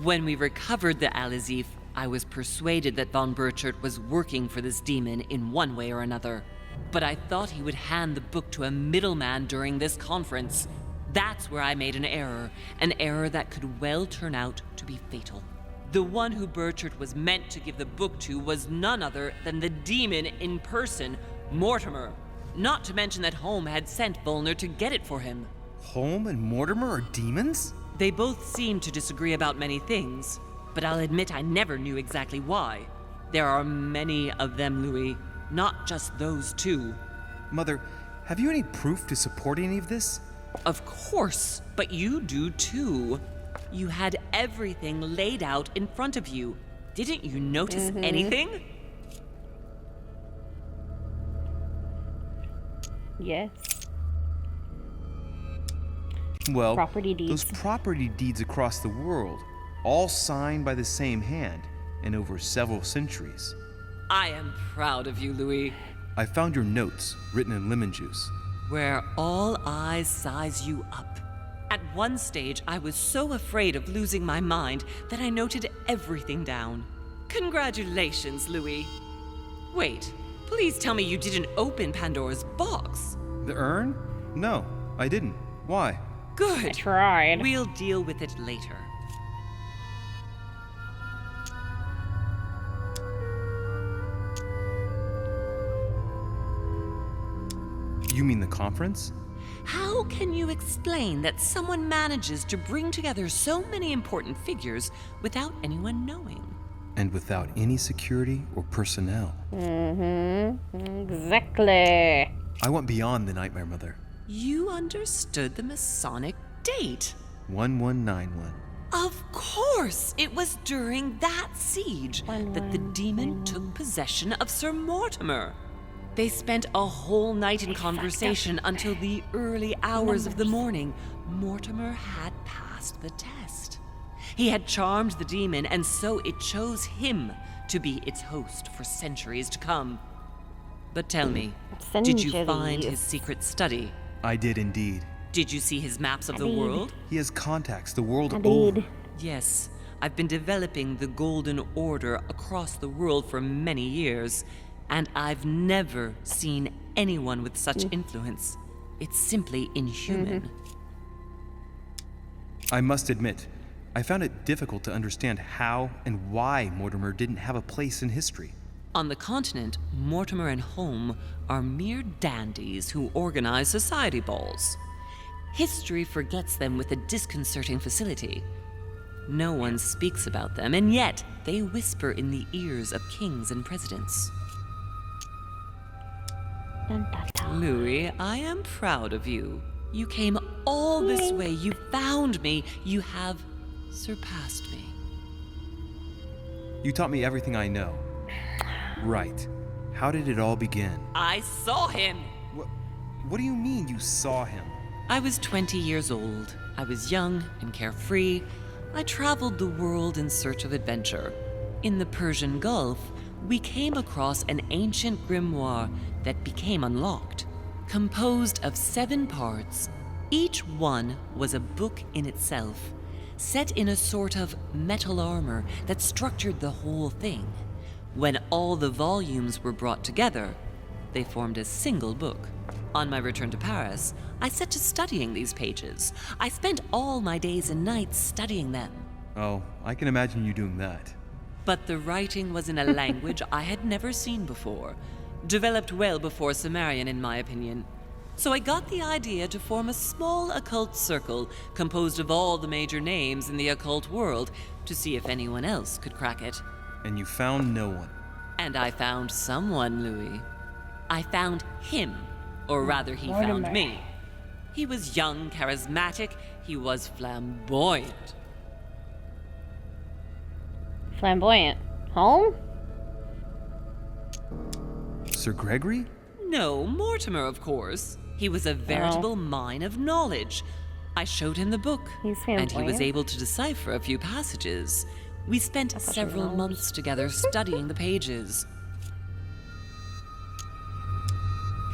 When we recovered the Alizif, I was persuaded that von Burchard was working for this demon in one way or another. But I thought he would hand the book to a middleman during this conference. That's where I made an error that could well turn out to be fatal. The one who Burchard was meant to give the book to was none other than the demon in person, Mortimer. Not to mention that Home had sent Volner to get it for him. Home and Mortimer are demons? They both seem to disagree about many things, but I'll admit I never knew exactly why. There are many of them, Louis, not just those 2. Mother, have you any proof to support any of this? Of course, but you do too. You had everything laid out in front of you. Didn't you notice anything? Yes. Well, Property deeds. those property deeds across the world, all signed by the same hand and over several centuries. I am proud of you, Louis. I found your notes written in lemon juice. Where all eyes size you up. At one stage, I was so afraid of losing my mind that I noted everything down. Congratulations, Louis. Wait, please tell me you didn't open Pandora's box. The urn? No, I didn't. Why? Good. I tried. We'll deal with it later. You mean the conference? How can you explain that someone manages to bring together so many important figures without anyone knowing? And without any security or personnel. Exactly. I went beyond the Nightmare Mother. You understood the Masonic date. 1191. Of course! It was during that siege that the demon took possession of Sir Mortimer. They spent a whole night in conversation until the early hours of the morning. Mortimer had passed the test. He had charmed the demon, and so it chose him to be its host for centuries to come. But tell me, did you find his secret study? I did indeed. Did you see his maps of the world? He has contacts the world over. Yes, I've been developing the Golden Order across the world for many years, and I've never seen anyone with such influence. It's simply inhuman. I must admit, I found it difficult to understand how and why Mortimer didn't have a place in history. On the continent, Mortimer and Home are mere dandies who organize society balls. History forgets them with a disconcerting facility. No one speaks about them, and yet they whisper in the ears of kings and presidents. Louis, I am proud of you. You came all this way. You found me. You have surpassed me. You taught me everything I know. Right. How did it all begin? I saw him! What do you mean you saw him? I was 20 years old. I was young and carefree. I traveled the world in search of adventure. In the Persian Gulf, we came across an ancient grimoire that became unlocked. Composed of 7 parts, each one was a book in itself, set in a sort of metal armor that structured the whole thing. When all the volumes were brought together, they formed a single book. On my return to Paris, I set to studying these pages. I spent all my days and nights studying them. Oh, I can imagine you doing that. But the writing was in a language I had never seen before, developed well before Sumerian, in my opinion. So I got the idea to form a small occult circle composed of all the major names in the occult world to see if anyone else could crack it. And you found no one. And I found someone, Louis. I found him, or rather he found me. He was young, charismatic, he was flamboyant. flamboyant. Home? Sir Gregory? No, Mortimer, of course. He was a veritable mine of knowledge. I showed him the book, and he was able to decipher a few passages. We spent several months together studying the pages.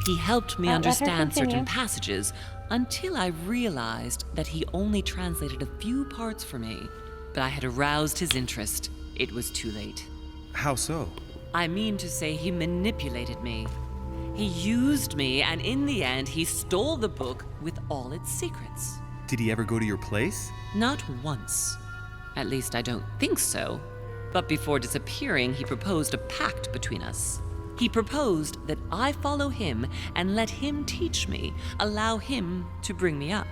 He helped me understand certain passages until I realized that he only translated a few parts for me. But I had aroused his interest. It was too late. How so? I mean to say he manipulated me. He used me, and in the end, he stole the book with all its secrets. Did he ever go to your place? Not once. At least I don't think so. But before disappearing, he proposed a pact between us. He proposed that I follow him and let him teach me, allow him to bring me up.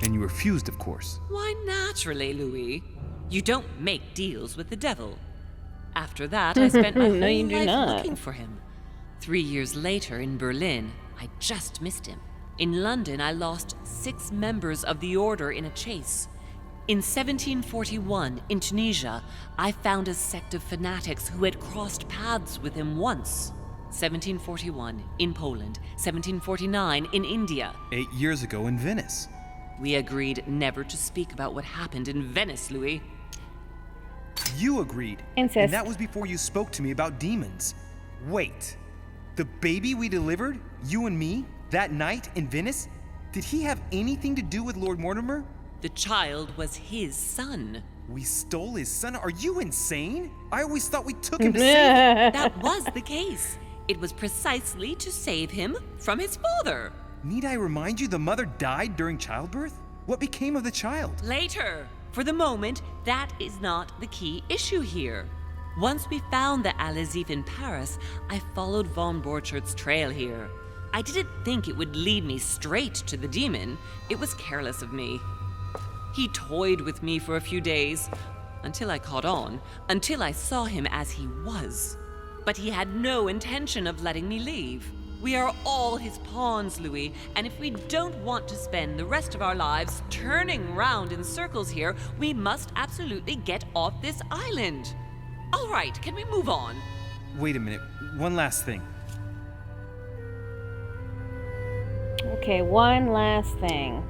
And you refused, of course. Why, naturally, Louis. You don't make deals with the devil. After that, I spent my whole life looking for him. 3 years later in Berlin, I just missed him. In London, I lost 6 members of the order in a chase. In 1741, in Tunisia, I found a sect of fanatics who had crossed paths with him once. 1741, in Poland. 1749, in India. 8 years ago in Venice. We agreed never to speak about what happened in Venice, Louis. You agreed. Incest. And that was before you spoke to me about demons. Wait. The baby we delivered, you and me, that night in Venice, did he have anything to do with Lord Mortimer? The child was his son. We stole his son? Are you insane? I always thought we took him to save him. That was the case. It was precisely to save him from his father. Need I remind you the mother died during childbirth? What became of the child? Later. For the moment, that is not the key issue here. Once we found the Al-Azif in Paris, I followed von Borchart's trail here. I didn't think it would lead me straight to the demon. It was careless of me. He toyed with me for a few days, until I caught on, until I saw him as he was. But he had no intention of letting me leave. We are all his pawns, Louis, and if we don't want to spend the rest of our lives turning round in circles here, we must absolutely get off this island. All right, can we move on? Wait a minute. One last thing. Okay, one last thing.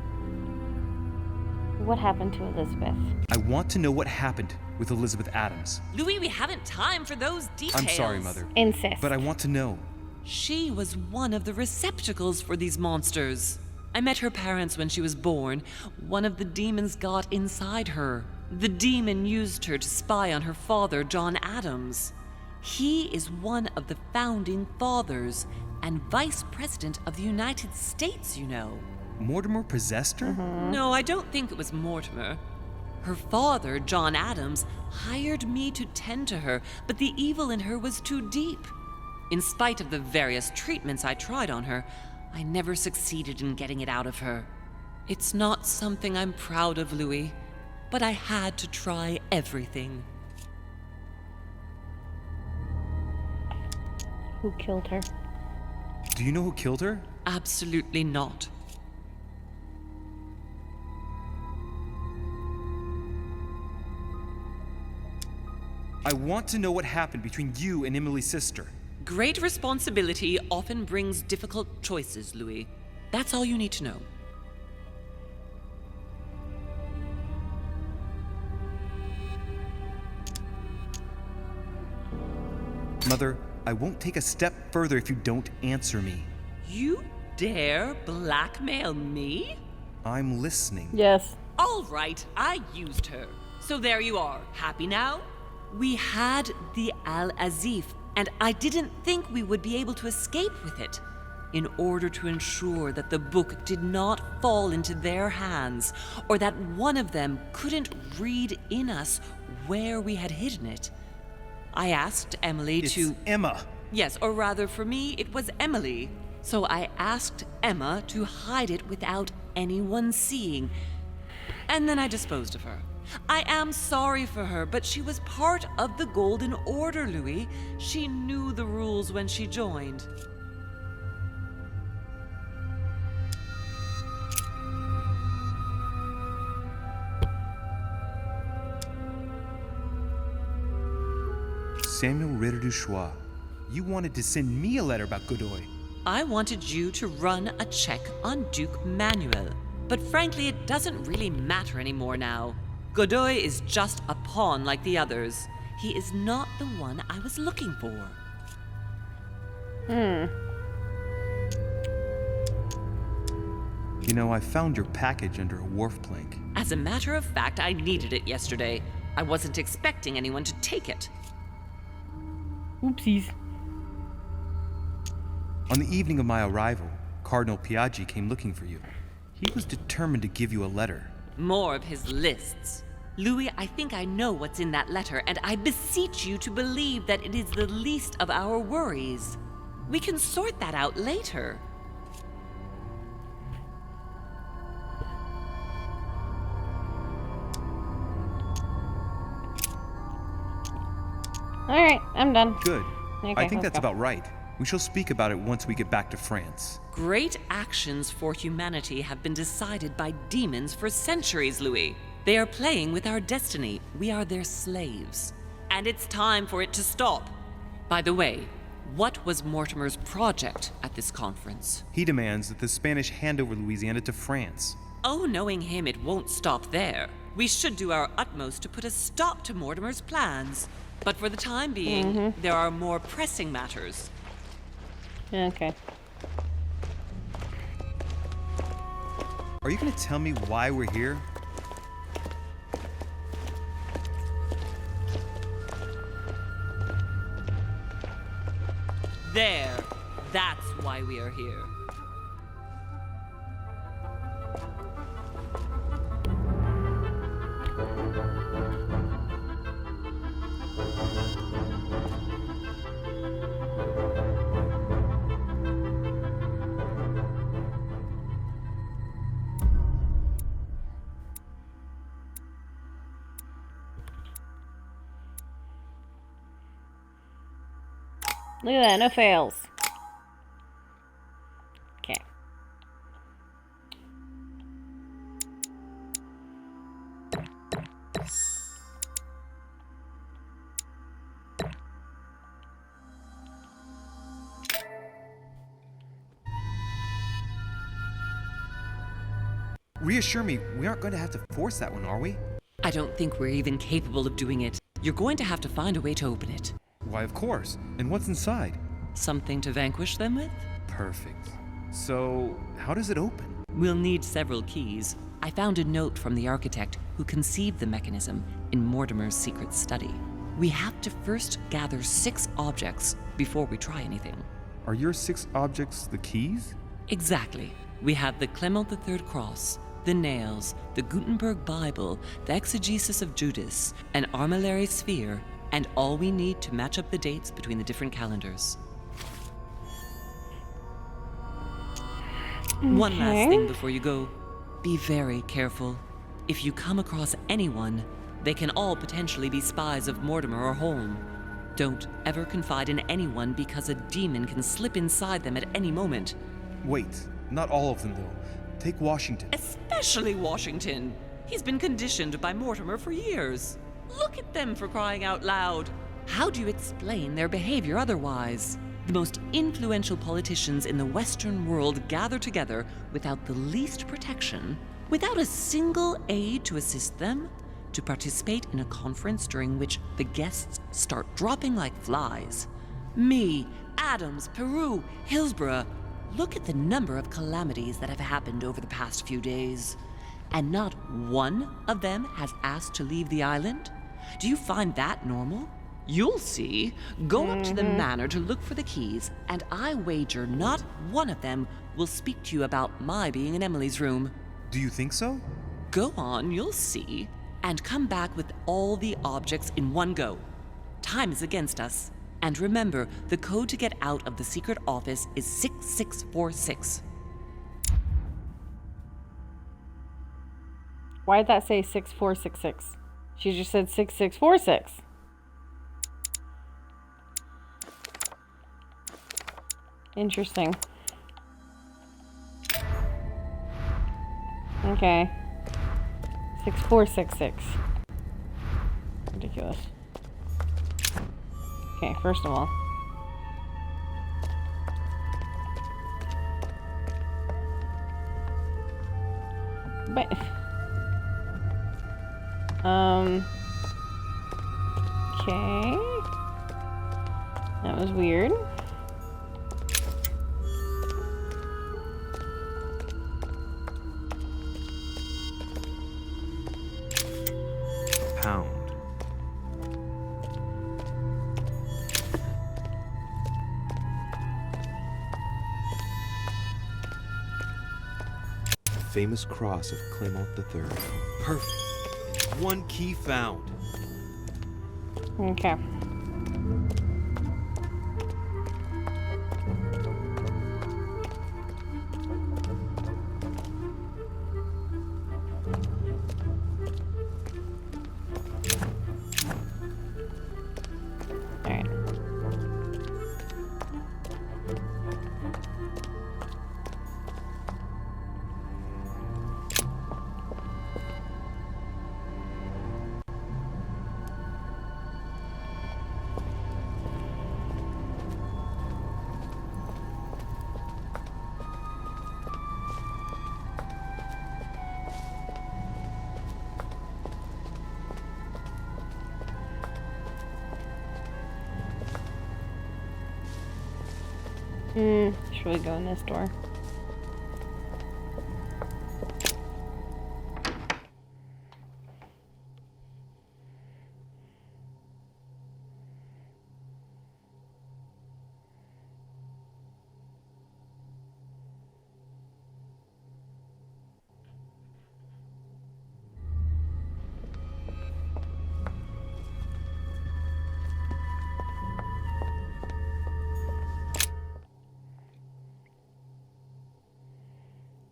What happened to Elizabeth? I want to know what happened with Elizabeth Adams. Louis, we haven't time for those details. I'm sorry, Mother. Incest. But I want to know. She was one of the receptacles for these monsters. I met her parents when she was born. One of the demons got inside her. The demon used her to spy on her father, John Adams. He is one of the founding fathers and vice president of the United States, you know. Mortimer possessed her? No, I don't think it was Mortimer. Her father, John Adams, hired me to tend to her, but the evil in her was too deep. In spite of the various treatments I tried on her, I never succeeded in getting it out of her. It's not something I'm proud of, Louis, but I had to try everything. Who killed her? Do you know who killed her? Absolutely not. I want to know what happened between you and Emily's sister. Great responsibility often brings difficult choices, Louis. That's all you need to know. Mother, I won't take a step further if you don't answer me. You dare blackmail me? I'm listening. Yes. All right, I used her. So there you are. Happy now? We had the Al-Azif, and I didn't think we would be able to escape with it. In order to ensure that the book did not fall into their hands, or that one of them couldn't read in us where we had hidden it, I asked Emily to... It's Emma. Yes, or rather for me, it was Emily. So I asked Emma to hide it without anyone seeing, and then I disposed of her. I am sorry for her, but she was part of the Golden Order, Louis. She knew the rules when she joined. Samuel Ritter du Choix, you wanted to send me a letter about Godoy. I wanted you to run a check on Duke Manuel. But frankly, it doesn't really matter anymore now. Godoy is just a pawn like the others. He is not the one I was looking for. You know, I found your package under a wharf plank. As a matter of fact, I needed it yesterday. I wasn't expecting anyone to take it. Oopsies. On the evening of my arrival, Cardinal Piaggi came looking for you. He was determined to give you a letter. More of his lists. Louis, I think I know what's in that letter, and I beseech you to believe that it is the least of our worries. We can sort that out later. Alright, I'm done. Good. Okay, I think let's that's go. about right. We shall speak about it once we get back to France. Great actions for humanity have been decided by demons for centuries, Louis. They are playing with our destiny. We are their slaves. And it's time for it to stop. By the way, what was Mortimer's project at this conference? He demands that the Spanish hand over Louisiana to France. Oh, knowing him, it won't stop there. We should do our utmost to put a stop to Mortimer's plans. But for the time being, there are more pressing matters. Okay. Are you going to tell me why we're here? There. That's why we are here. Look at that, no fails. Okay. Reassure me, we aren't going to have to force that one, are we? I don't think we're even capable of doing it. You're going to have to find a way to open it. Why, of course. And what's inside? Something to vanquish them with? Perfect. So, how does it open? We'll need several keys. I found a note from the architect who conceived the mechanism in Mortimer's secret study. We have to first gather 6 objects before we try anything. Are your 6 objects the keys? Exactly. We have the Clement III cross, the nails, the Gutenberg Bible, the exegesis of Judas, an armillary sphere, and all we need to match up the dates between the different calendars. Okay. One last thing before you go. Be very careful. If you come across anyone, they can all potentially be spies of Mortimer or Holm. Don't ever confide in anyone because a demon can slip inside them at any moment. Wait, not all of them though. Take Washington. Especially Washington. He's been conditioned by Mortimer for years. Look at them, for crying out loud. How do you explain their behavior otherwise? The most influential politicians in the Western world gather together without the least protection, without a single aid to assist them, to participate in a conference during which the guests start dropping like flies. Me, Adams, Peru, Hillsborough. Look at the number of calamities that have happened over the past few days. And not one of them has asked to leave the island? Do you find that normal? You'll see. Go up to the manor to look for the keys, and I wager not one of them will speak to you about my being in Emily's room. Do you think so? Go on, you'll see. And come back with all the objects in one go. Time is against us. And remember, the code to get out of the secret office is 6646. Why did that say 6466? She just said 6646. Interesting. Okay. 6466. Ridiculous. Okay, first of all. But okay. That was weird. Pound. Famous cross of Clement III. Perfect. One key found. Okay. Should we go in this door?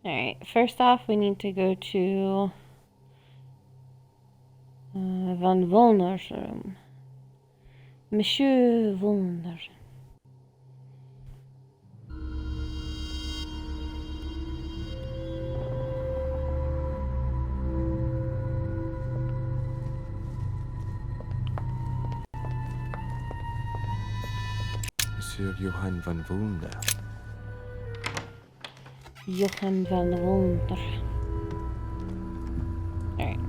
Alright, first off, we need to go to Van Volner's room. Monsieur Volner. Monsieur Johann van Volner. Johann van Volner. Alright.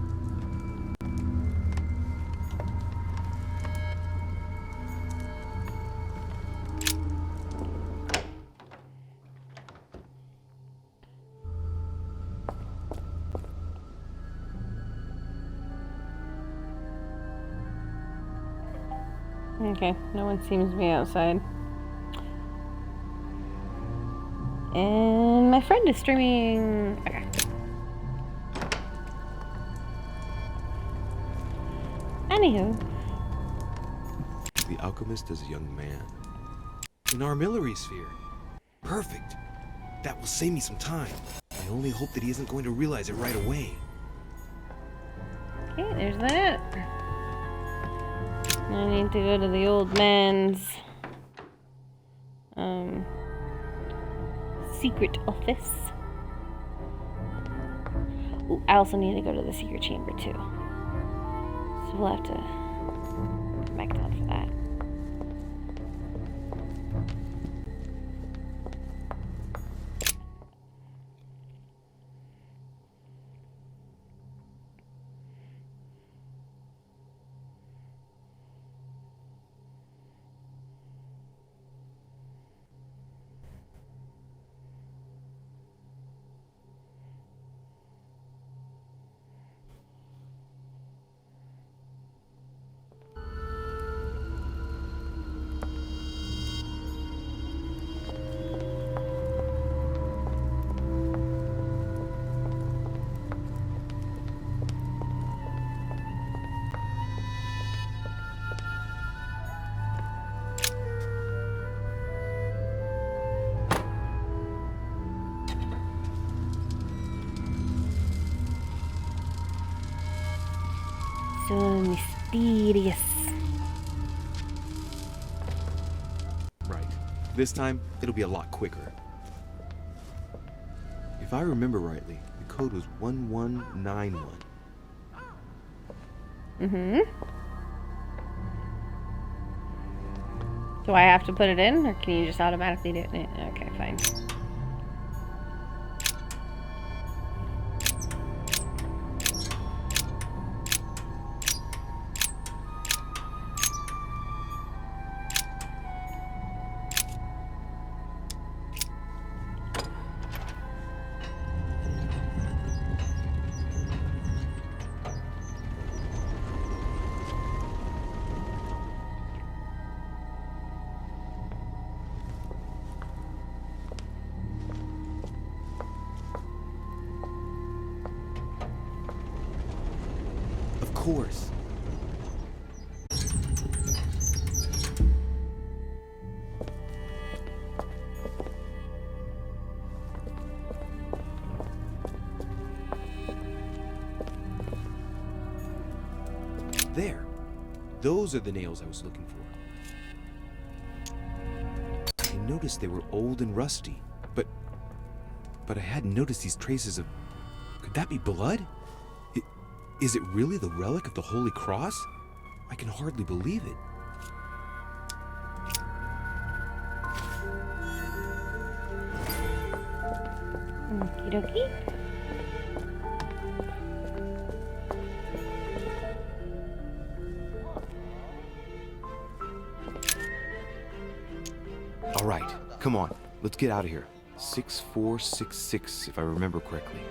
Okay, no one seems to be outside. And my friend is streaming. Okay. Anywho. The alchemist is a young man. An armillary sphere. Perfect. That will save me some time. I only hope that he isn't going to realize it right away. Okay, there's that. I need to go to the old man's secret office. Ooh, I also need to go to the secret chamber too. So we'll have to come back down for that. So mysterious. Right. This time, it'll be a lot quicker. If I remember rightly, the code was 1191. Mm-hmm. Do I have to put it in, or can you just automatically do it? Okay, fine. Of course. There. Those are the nails I was looking for. I noticed they were old and rusty, but I hadn't noticed these traces of... Could that be blood? Is it really the relic of the Holy Cross? I can hardly believe it. Okie dokie. All right, come on. Let's get out of here. 6466, if I remember correctly.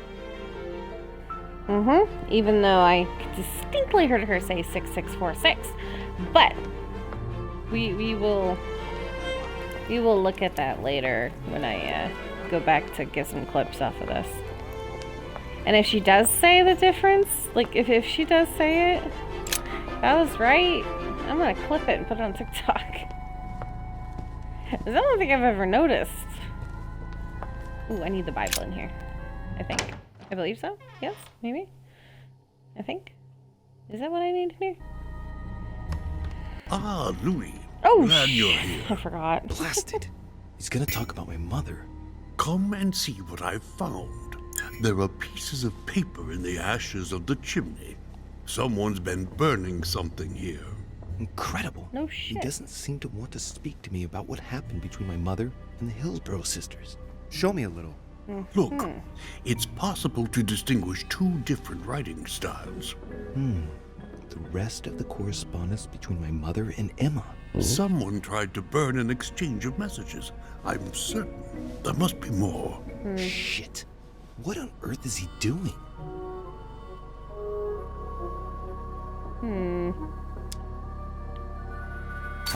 Even though I distinctly heard her say 6646, but we will look at that later when I go back to get some clips off of this. And if she does say the difference, like if she does say it, that was right, I'm gonna clip it and put it on TikTok. 'Cause I don't think I've ever noticed. Ooh, I need the Bible in here. I believe so. Yes, maybe. I think. Is that what I need in here? Ah, Louis. Oh, glad you're here. I forgot. Blasted. He's gonna talk about my mother. Come and see what I've found. There are pieces of paper in the ashes of the chimney. Someone's been burning something here. Incredible. No shit. He doesn't seem to want to speak to me about what happened between my mother and the Hillsborough sisters. Show me a little. Look, it's possible to distinguish two different writing styles. The rest of the correspondence between my mother and Emma. Someone tried to burn an exchange of messages. I'm certain there must be more. Shit. What on earth is he doing?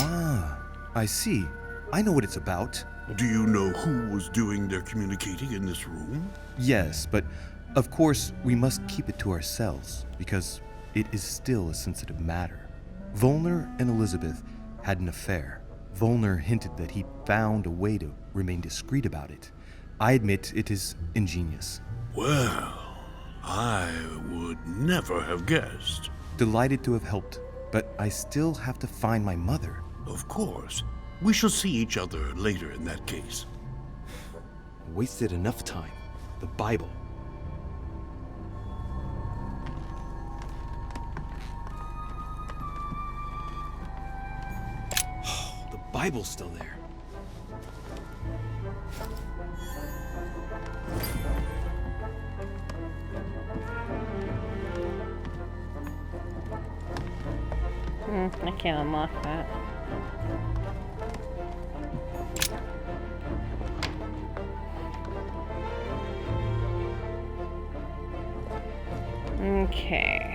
Ah, I see. I know what it's about. Do you know who was doing their communicating in this room? Yes, but of course we must keep it to ourselves because it is still a sensitive matter. Volner and Elizabeth had an affair. Volner hinted that he'd found a way to remain discreet about it. I admit it is ingenious. Well, I would never have guessed. Delighted to have helped, but I still have to find my mother. Of course. We shall see each other later in that case. Wasted enough time. The Bible. The Bible's still there. I can't unlock that. Okay.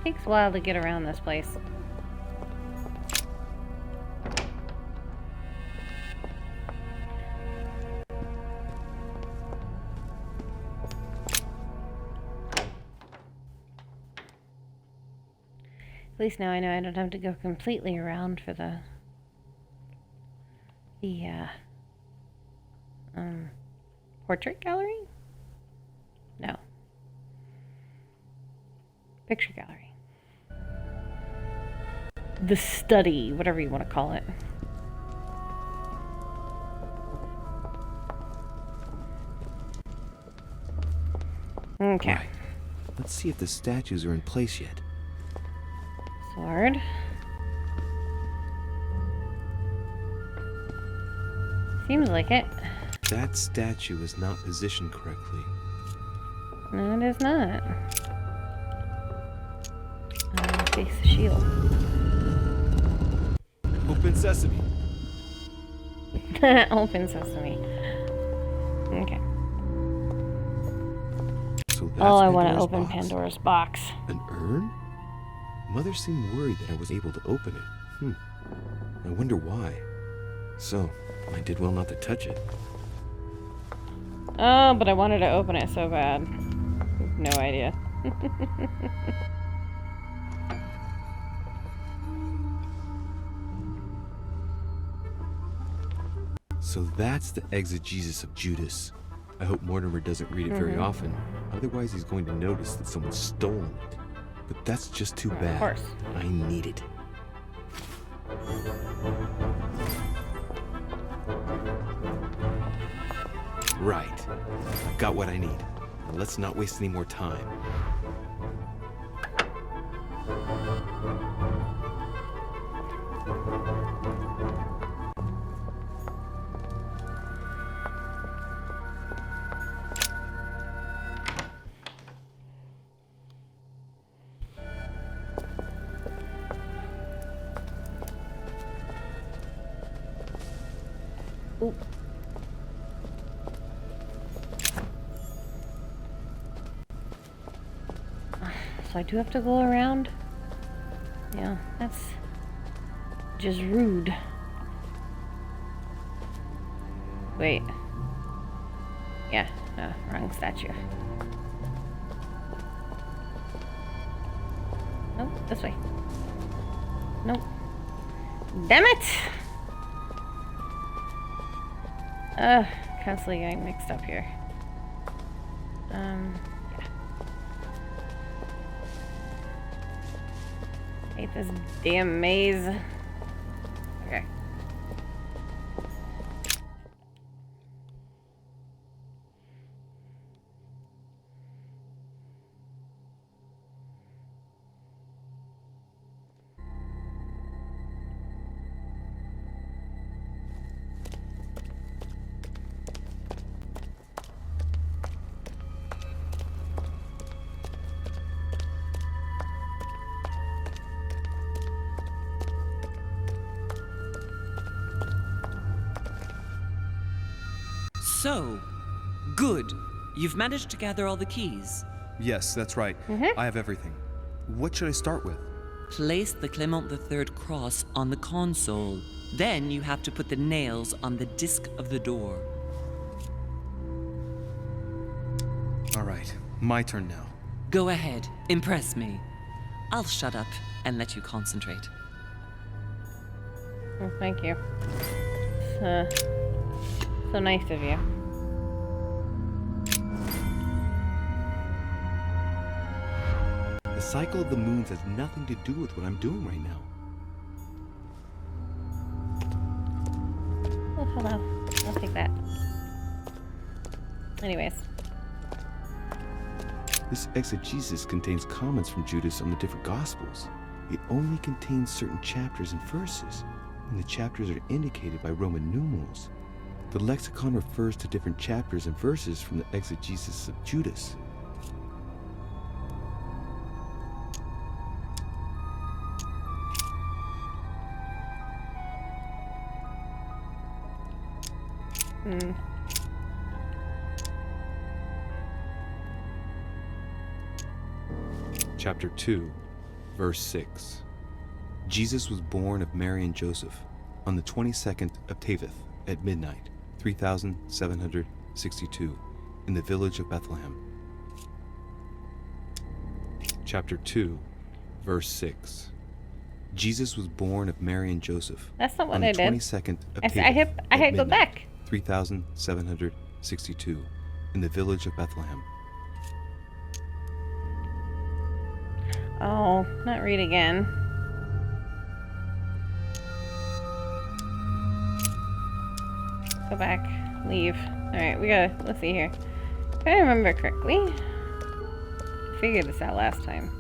Takes a while to get around this place. At least now I know I don't have to go completely around for the portrait gallery? No. Picture gallery. The study, whatever you want to call it. Okay. Right. Let's see if the statues are in place yet. Sword. Seems like it. That statue is not positioned correctly. No, it is not. Face the shield. Open sesame. Open sesame. Okay. So that's I want to Pandora's open box. Pandora's box. An urn? Mother seemed worried that I was able to open it. I wonder why. So, I did well not to touch it. Oh, but I wanted to open it so bad. No idea. So that's the exegesis of Judas. I hope Mortimer doesn't read it very often. Otherwise, he's going to notice that someone's stolen it. But that's just too bad. Of course. I need it. Right. I've got what I need. Now let's not waste any more time. Ooh. So I do have to go around? Yeah, that's just rude. Wait. Yeah, no, wrong statue. Nope, this way. Nope. Damn it! Constantly getting mixed up here. Yeah. Hate this damn maze. Okay. So, good. You've managed to gather all the keys. Yes, that's right. I have everything. What should I start with? Place the Clement III cross on the console. Then you have to put the nails on the disc of the door. All right, my turn now. Go ahead, impress me. I'll shut up and let you concentrate. Oh, thank you. So nice of you. The cycle of the moons has nothing to do with what I'm doing right now. Oh, hello. I'll take that. Anyways. This exegesis contains comments from Judas on the different Gospels. It only contains certain chapters and verses, and the chapters are indicated by Roman numerals. The lexicon refers to different chapters and verses from the exegesis of Judas. Chapter 2, verse 6. Jesus was born of Mary and Joseph on the 22nd of Taveth at midnight, 3762, in the village of Bethlehem. Chapter 2, verse 6. Jesus was born of Mary and Joseph. That's not what on I the did. 22nd of I Taveth hit go midnight, back. 3762, in the village of Bethlehem. Oh, not read again. Go back. Leave. Alright, let's see here. If I remember correctly, I figured this out last time.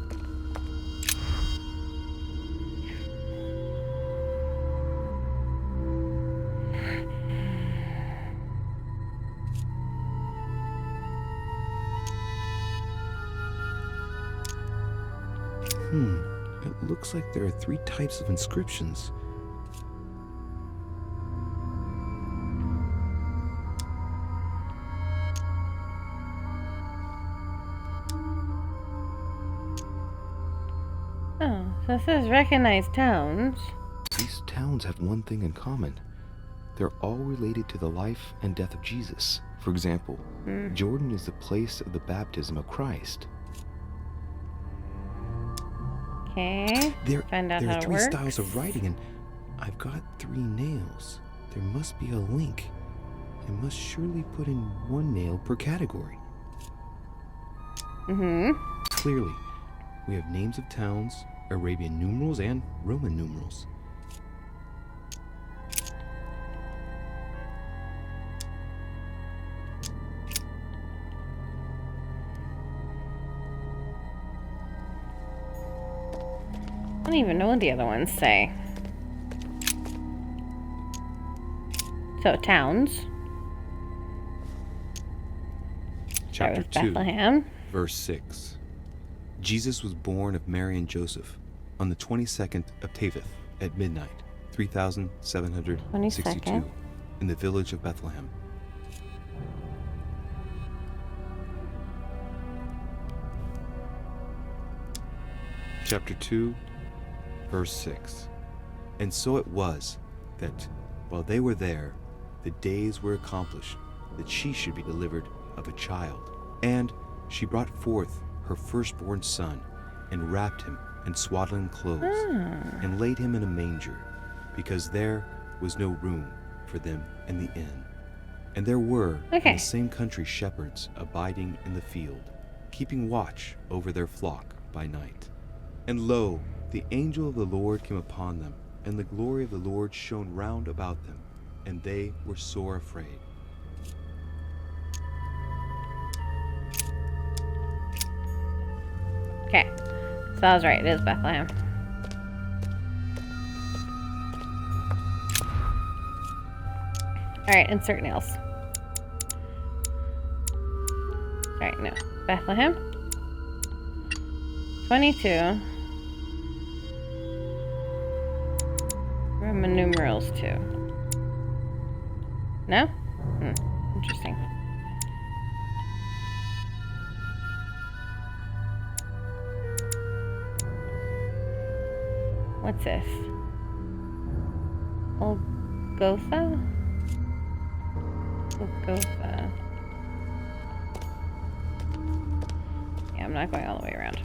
It looks like there are 3 types of inscriptions. Oh, so it says recognize towns. These towns have one thing in common. They're all related to the life and death of Jesus. For example, Jordan is the place of the baptism of Christ. Okay. Find out there how are it 3 works. styles of writing, and I've got 3 nails. There must be a link. I must surely put in 1 nail per category. Clearly, we have names of towns, Arabian numerals, and Roman numerals. I don't even know what the other ones say. So, towns. Chapter 2, Bethlehem. verse 6. Jesus was born of Mary and Joseph on the 22nd of Taveth at midnight, 3762, 22nd. in the village of Bethlehem. Chapter 2, verse 6. And so it was that, while they were there, the days were accomplished that she should be delivered of a child. And she brought forth her firstborn son, and wrapped him in swaddling clothes, and laid him in a manger, because there was no room for them in the inn. And there were in the same country shepherds abiding in the field, keeping watch over their flock by night. And lo, the angel of the Lord came upon them, and the glory of the Lord shone round about them, and they were sore afraid. Okay. So I was right, it is Bethlehem. Alright, insert nails. Alright, no. Bethlehem. 22. Roman numerals 2. No? Interesting. What's this? Golgotha? Golgotha. Yeah, I'm not going all the way around.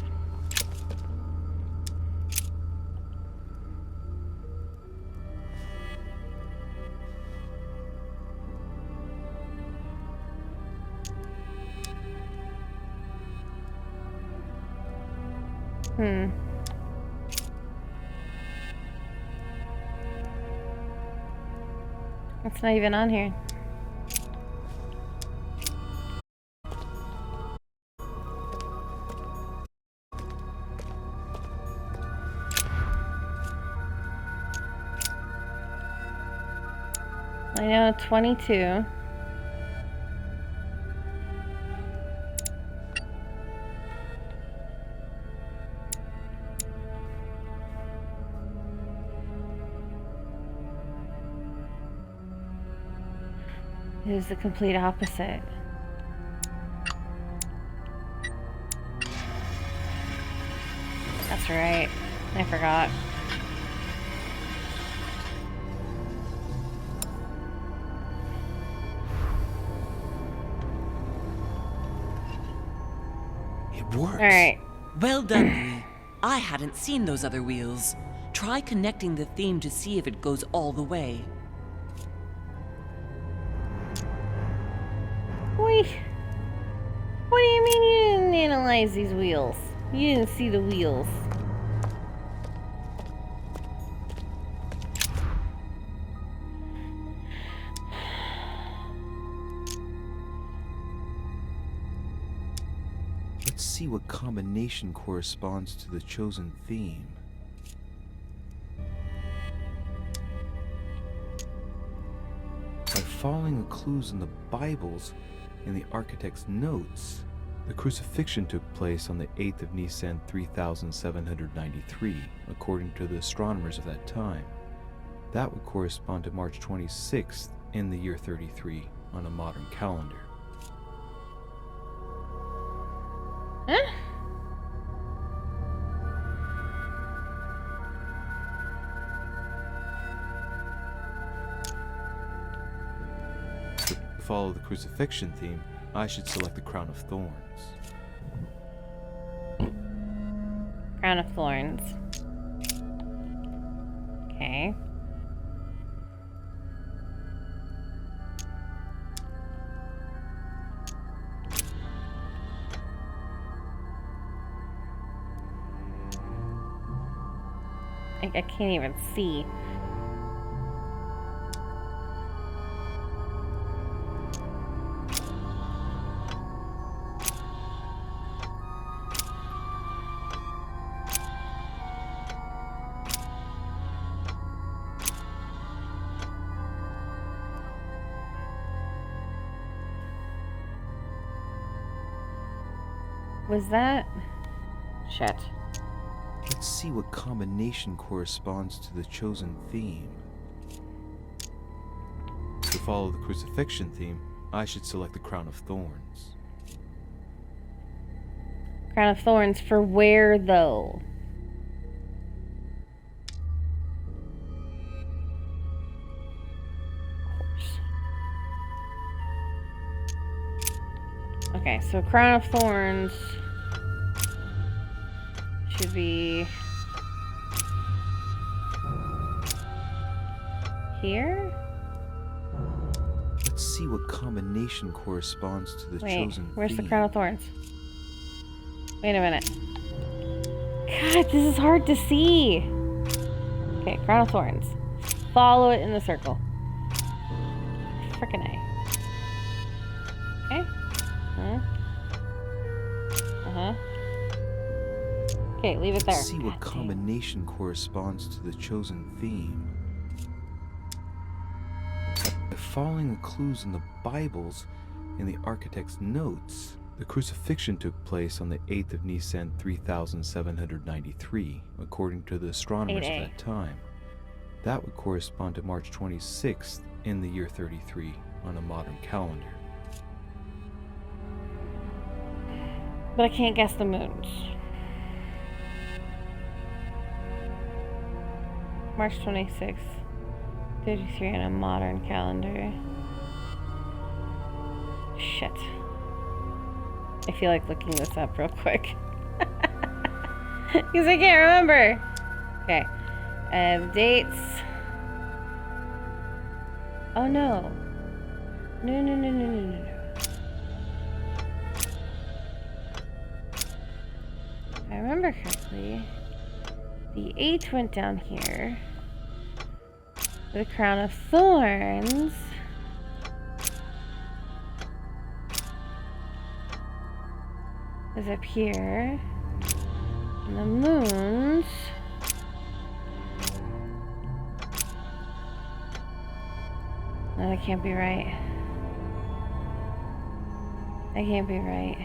It's not even on here. I know 22. It is the complete opposite. that's right. I forgot. It works. Alright. Well done, Louis. I hadn't seen those other wheels. Try connecting the theme to see if it goes all the way. Wait. What do you mean you didn't analyze these wheels? You didn't see the wheels. Let's see what combination corresponds to the chosen theme. By following the clues in the Bibles and the architect's notes, the crucifixion took place on the 8th of Nisan 3793, according to the astronomers of that time. That would correspond to March 26th in the year 33 on a modern calendar. Huh? To follow the crucifixion theme, I should select the crown of thorns. Crown of Thorns. Okay. I can't even see. Was that? Shit. Let's see what combination corresponds to the chosen theme. To follow the crucifixion theme, I should select the crown of thorns. Crown of Thorns for where, though? Okay, so Crown of Thorns should be here? Let's see what combination corresponds to the chosen where's theme. the Crown of Thorns? Wait a minute. God, this is hard to see. Okay, Crown of Thorns. Follow it in the circle. Frickin' A. Okay. Okay, leave it there. Let's see what combination corresponds to the chosen theme. By following the clues in the Bibles and the architect's notes, the crucifixion took place on the 8th of Nisan 3793, according to the astronomers of 8A. that time. That would correspond to March 26th in the year 33 on a modern calendar. But I can't guess the moons. March 26th, 33 on a modern calendar. Shit. I feel like looking this up real quick. Because I can't remember. Okay. Dates. Oh no. No. If I remember correctly, the 8 went down here. The Crown of Thorns is up here. And the moons no, that can't be right. That can't be right.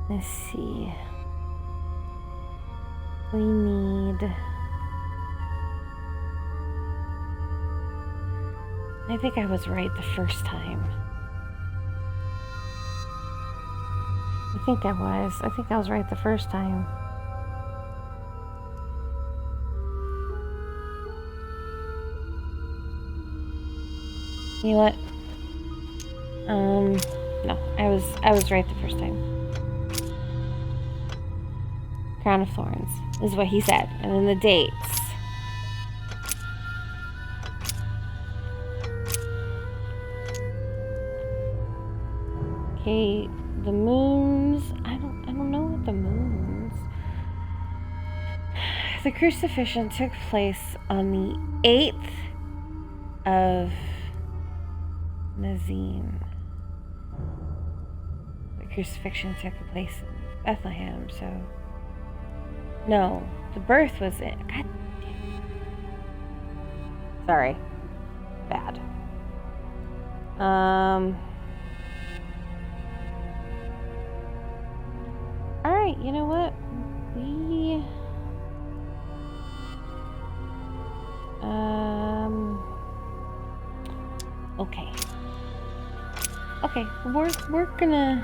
Let's see. We need... I think I was right the first time. I think I was. I think I was right the first time. You know what? No, I was right the first time. Crown of Thorns is what he said, and then the dates. Okay, the moons. I don't know what the moons. The crucifixion took place on the 8th of Nazim. The crucifixion took place in Bethlehem, so no, the birth was in. God damn. Sorry, bad. All right, you know what? Okay. Okay, we're gonna.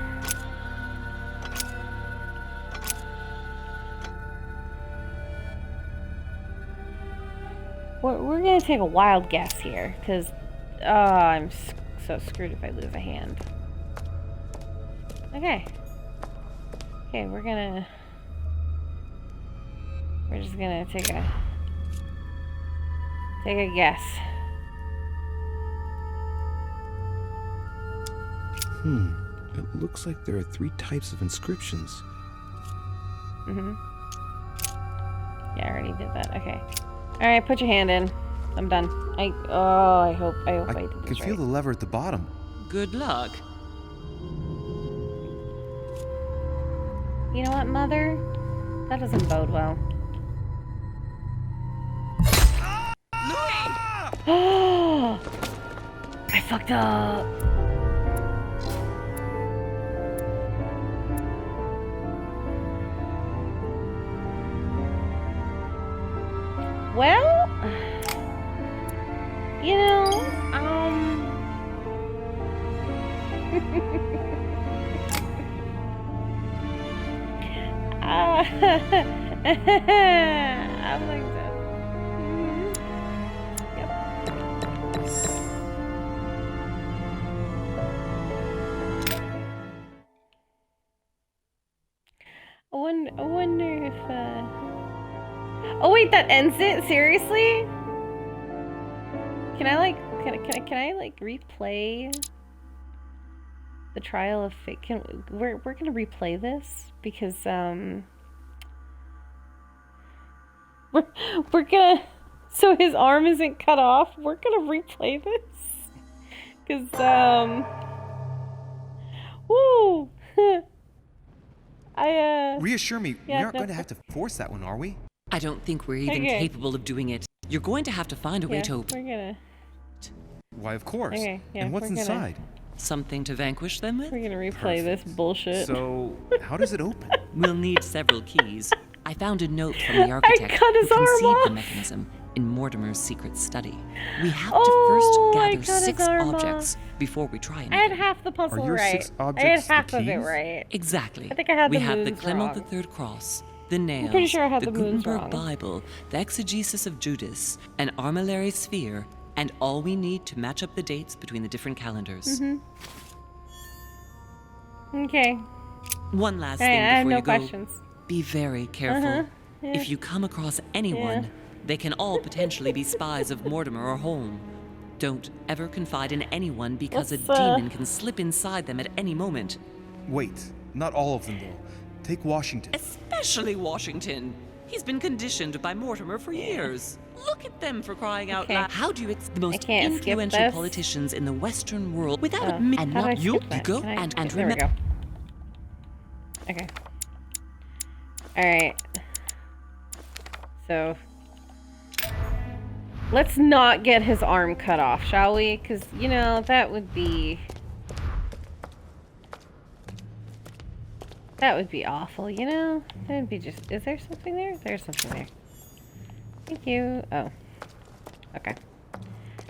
We're gonna take a wild guess here, because I'm so screwed if I lose a hand. Okay. Okay, we're just gonna take a guess. It looks like there are 3 types of inscriptions. Yeah, I already did that. Okay. Alright, put your hand in. I'm done. I hope I did this right. I can feel the lever at the bottom. Good luck. You know what, Mother? That doesn't bode well. I fucked up. Well, you know, I'm like that. Yep. I wonder if, oh wait, that ends it? Seriously? Can I replay the trial of fate? We're gonna replay this because we're gonna, so his arm isn't cut off. We're gonna replay this because woo. Reassure me, we aren't going to have to force that one, are we? I don't think we're even capable of doing it. You're going to have to find a way to open. We're gonna. Why, of course. Okay, yeah, and what's inside? Something to vanquish them with? We're gonna replay this bullshit. So, how does it open? We'll need several keys. I found a note from the architect cut his who arm conceived off. the mechanism in Mortimer's secret study. We have to first gather 6 objects before we try anything. I had half the puzzle right. I had half of it right. Exactly. I think I had we the have the moons Clement wrong. III cross, the nails, I'm pretty sure I had the the moons Gutenberg wrong. Bible, the exegesis of Judas, an armillary sphere, and all we need to match up the dates between the different calendars. Okay. One last I thing have before no you go. questions. Be very careful. Yeah. If you come across anyone, they can all potentially be spies of Mortimer or Holm. Don't ever confide in anyone because a demon can slip inside them at any moment. Wait, not all of them though. Take Washington. Especially Washington. He's been conditioned by Mortimer for years. Look at them, for crying out loud. How do you expect the most can't skip influential this. politicians in the Western world without Oh, admitting and how do I not you? skip that? Go Can I and skip- there we remember. go. Okay. Alright. So, Let's not get his arm cut off, shall we? Because, you know, that would be... That would be awful, you know? That would be just... Is there something there? There's something there. Thank you. Oh. Okay.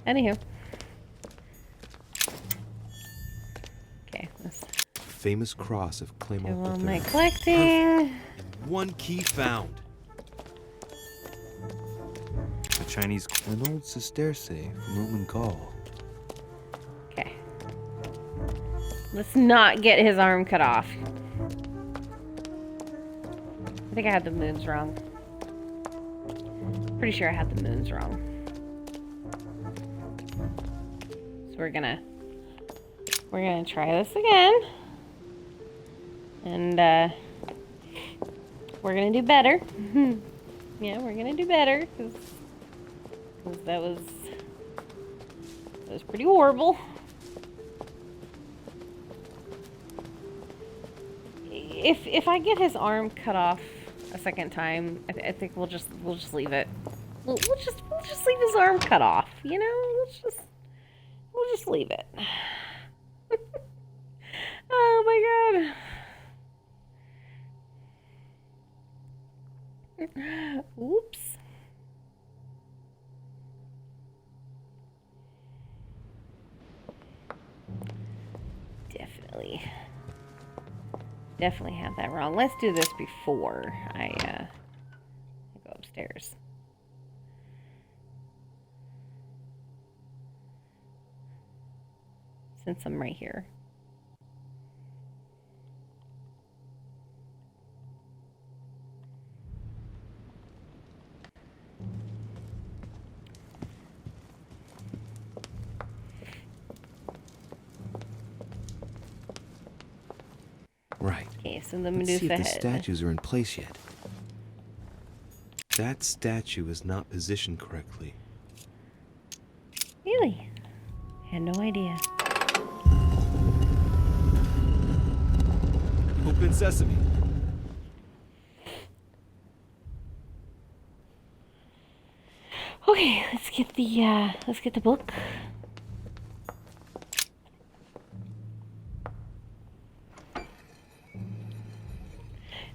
Anywho. Okay, let's... Famous cross of do Claymont all III. my collecting. And one key found. A Chinese... An old sesterce from Roman Gaul. Okay. Let's not get his arm cut off. I think I had the moons wrong. Pretty sure I had the moons wrong. So we're gonna try this again. And we're gonna do better. Yeah, we're gonna do better because that was pretty horrible. If I get his arm cut off a second time, I think we'll just leave it. We'll just leave his arm cut off. You know, we'll just leave it. Oh my god. Oops. Definitely had that wrong. Let's do this before I go upstairs. Since I'm right here. Right. Okay, so the Let's Medusa see if the head. statues are in place yet. That statue is not positioned correctly. Really? I had no idea. Open sesame. Okay, let's get the book.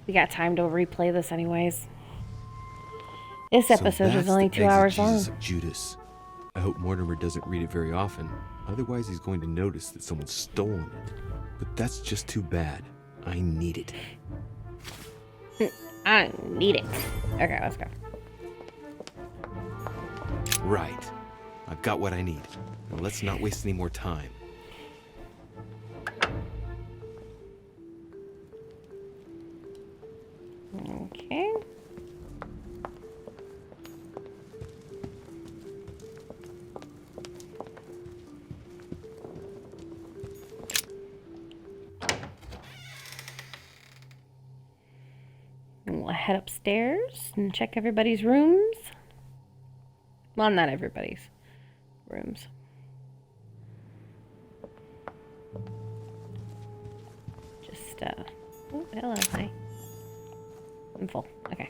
We got time to replay this anyways. This episode is only 2 hours long. Of Judas. I hope Mortimer doesn't read it very often. Otherwise, he's going to notice that someone's stolen it. But that's just too bad. I need it. I need it. Okay, let's go. Right. I've got what I need. Now let's not waste any more time. Okay. And we'll head upstairs and check everybody's rooms. Well, not everybody's rooms. Just, oh, hello, hi. I'm full. Okay.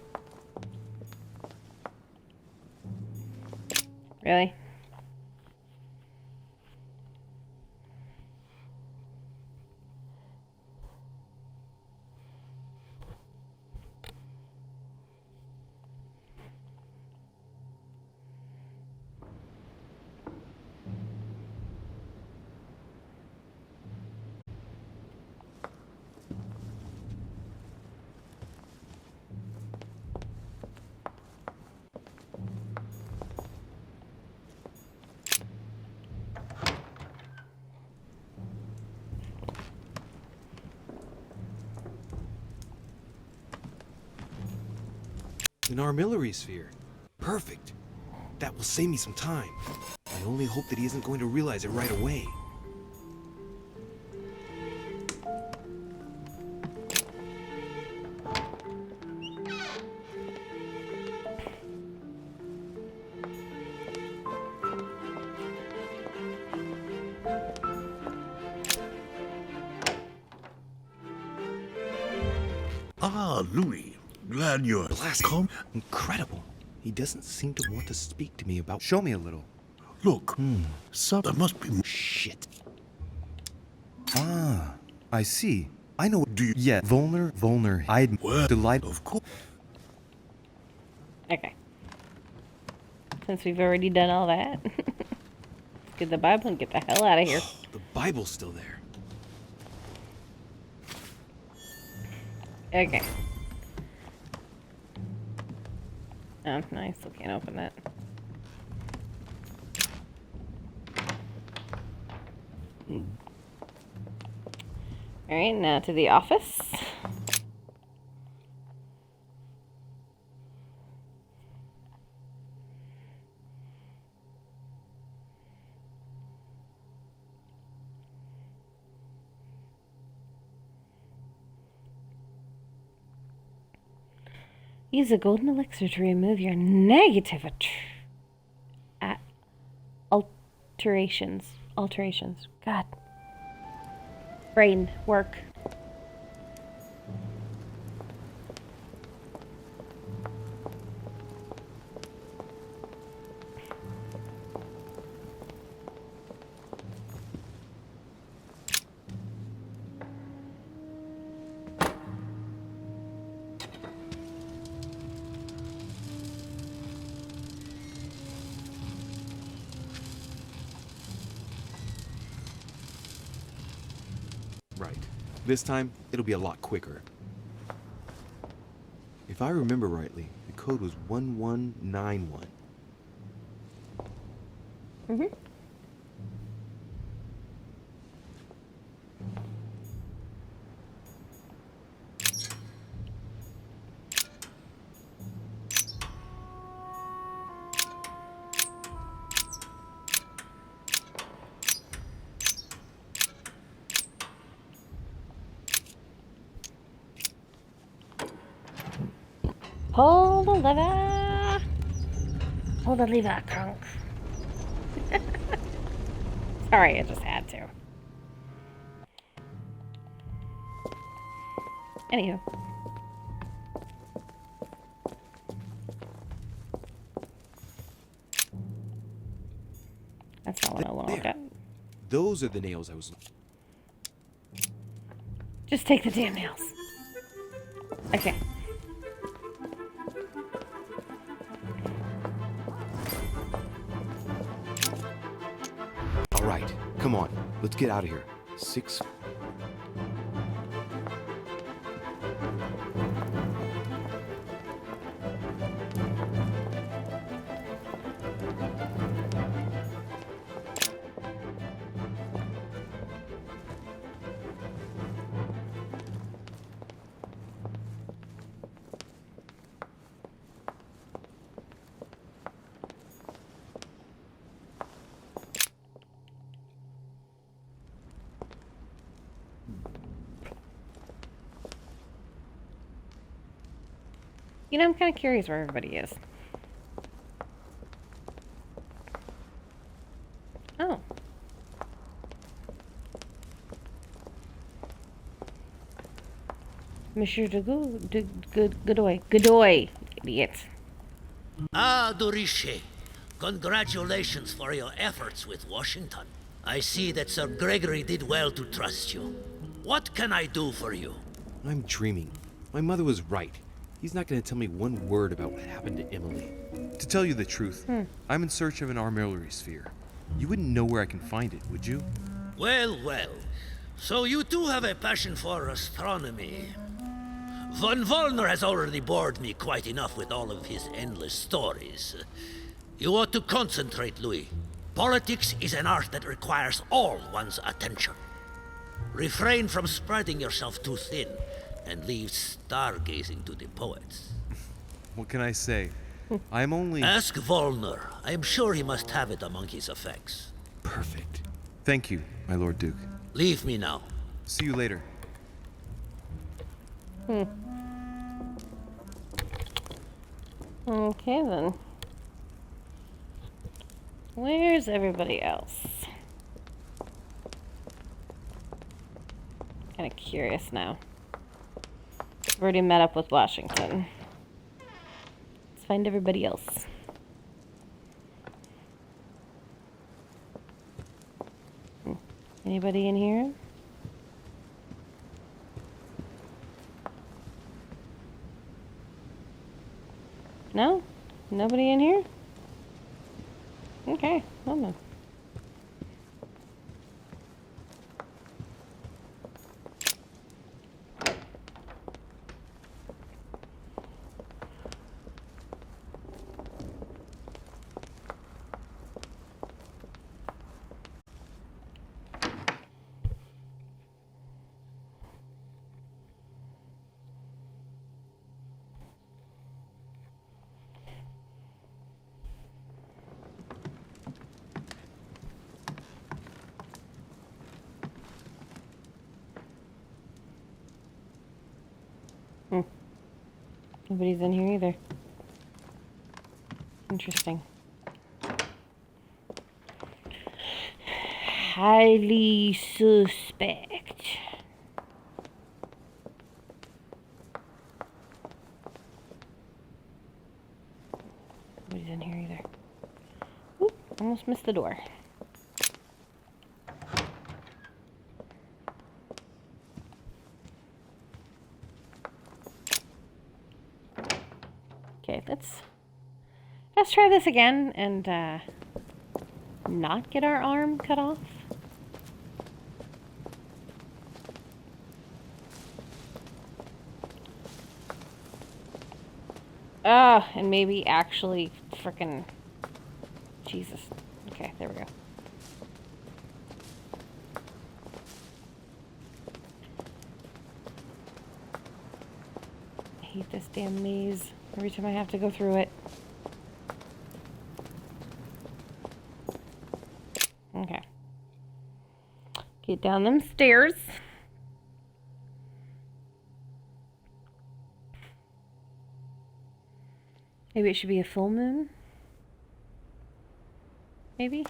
Really? An armillary sphere. Perfect. That will save me some time. I only hope that he isn't going to realize it right away. Ah, Louis. Glad you're... Blast. Incredible. He doesn't seem to want to speak to me about... Show me a little. Look, there must be... Shit. Ah, I see. I know. Do you... Yeah, Volner. I'd... Delight... Of course. Okay. Since we've already done all that, let's get the Bible and get the hell out of here. The Bible's still there. Okay. Oh, nice. I can't open that. Alright, now to the office. Use a golden elixir to remove your negative alterations. God. Brain work. Right. This time, it'll be a lot quicker. If I remember rightly, the code was 1191. Mm-hmm. Pull the lever. Pull the lever, Crunk. Sorry, I just had to. Anywho. That's not what I want to look at. Those are the nails I was... Just take the damn nails. Okay. All right, come on. Let's get out of here. 6... You know, I'm kind of curious where everybody is. Oh. Monsieur Godoy, idiot. Ah, Doriche. Congratulations for your efforts with Washington. I see that Sir Gregory did well to trust you. What can I do for you? I'm dreaming. My mother was right. He's not going to tell me one word about what happened to Emily. To tell you the truth, I'm in search of an armillary sphere. You wouldn't know where I can find it, would you? Well, well. So you too have a passion for astronomy. Von Wollner has already bored me quite enough with all of his endless stories. You ought to concentrate, Louis. Politics is an art that requires all one's attention. Refrain from spreading yourself too thin, and leave stargazing to the poets. What can I say? I'm only... Ask Wollner. I am sure he must have it among his effects. Perfect. Thank you, my Lord Duke. Leave me now. See you later. Okay, then. Where's everybody else? Kind of curious now. I've already met up with Washington. find everybody else. Anybody in here? No? Nobody in here? Okay, well then. Nobody's in here either. Interesting. Highly suspect. Nobody's in here either. Oop, almost missed the door. Okay, let's try this again and not get our arm cut off. And maybe actually frickin' Jesus. Okay, there we go. I hate this damn maze every time I have to go through it. Okay. Get down them stairs. Maybe it should be a full moon? Maybe?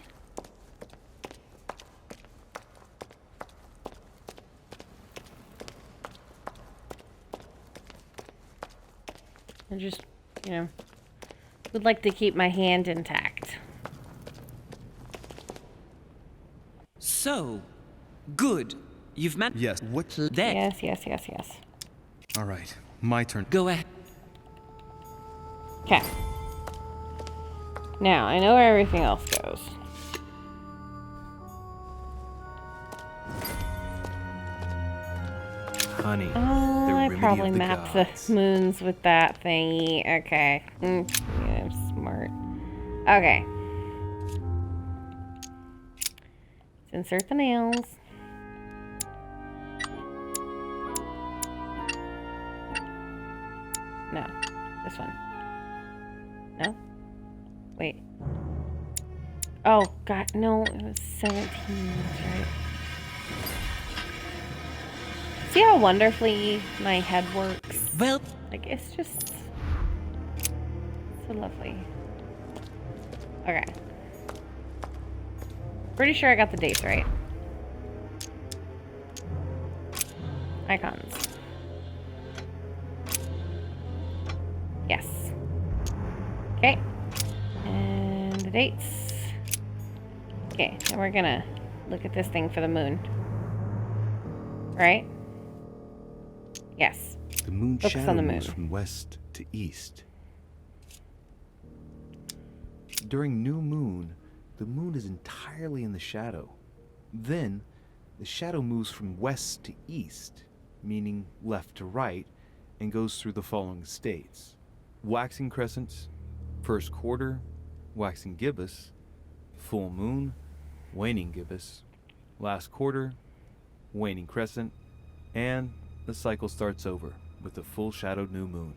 I just, you know, would like to keep my hand intact. So, good. You've met. Yes. What? There. Yes. All right. My turn. Go ahead. Okay. Now, I know where everything else goes. Honey. Oh, I probably mapped the gods. moons with that thingy. Okay. Yeah, I'm smart. Okay. Let's insert the nails. No. This one. No? Wait. Oh, God, no, it was 17, that's right. See how wonderfully my head works? Well, like, it's just so lovely. Okay. Pretty sure I got the dates right. Icons. Yes. Okay. And the dates. Okay, and we're gonna look at this thing for the moon. Right? Yes. The moon Focus shadow on the moon. moves from west to east. During new moon, the moon is entirely in the shadow. Then, the shadow moves from west to east, meaning left to right, and goes through the following states. Waxing crescent, first quarter, waxing gibbous, full moon, waning gibbous, last quarter, waning crescent, and the cycle starts over with a full shadowed new moon.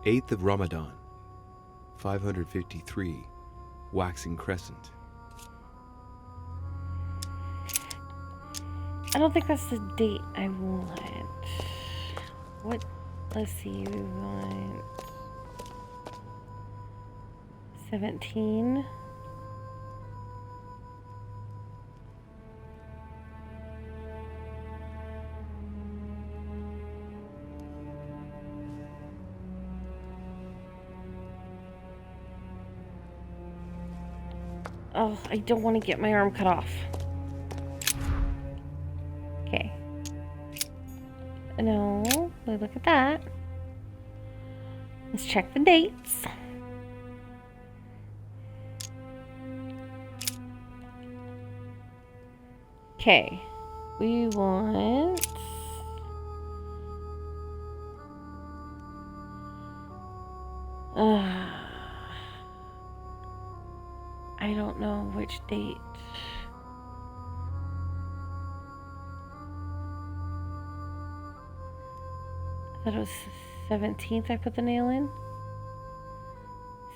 Eighth of Ramadan, 553, waxing crescent. I don't think that's the date I want. What? Let's see. We want 17. Oh, I don't want to get my arm cut off. Okay. No, look at that. Let's check the dates. Okay. We want... I don't know which date. I thought it was 17th I put the nail in.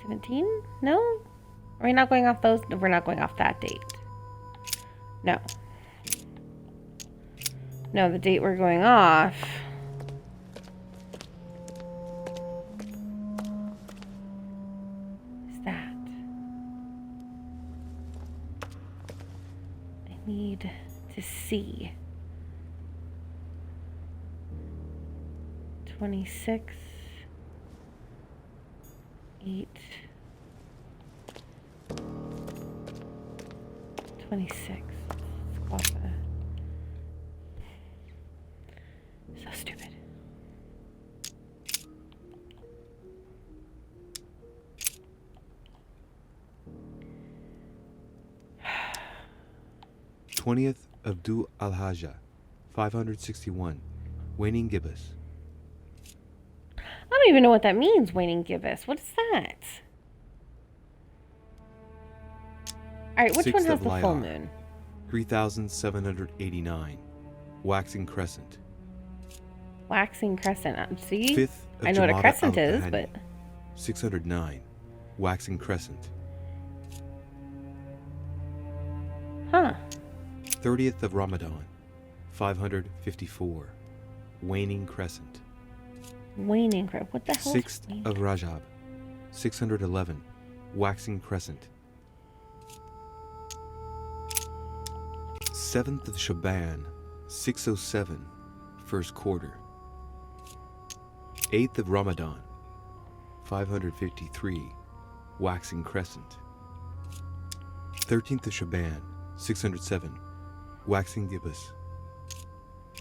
17? No? Are we not going off those? No, we're not going off that date. No. No, the date we're going off is that. I need to see. 26, 8, 26. Let's go off the... So stupid. th of Du al-Hajjah, 561, waning gibbous. I don't even know what that means, waning gibbous. What is that? Alright, which one has the full moon? 3,789, waxing crescent. Waxing crescent. See? 5th of I know what a Jamada crescent is, al-Thani, but... 609, waxing crescent. Huh. 30th of Ramadan, 554, waning crescent. Waning crescent. What the hell? 6th of Rajab, 611, waxing crescent. 7th of Shaban, 607, first quarter. 8th of Ramadan, 553, waxing crescent. 13th of Shaban, 607, waxing gibbous.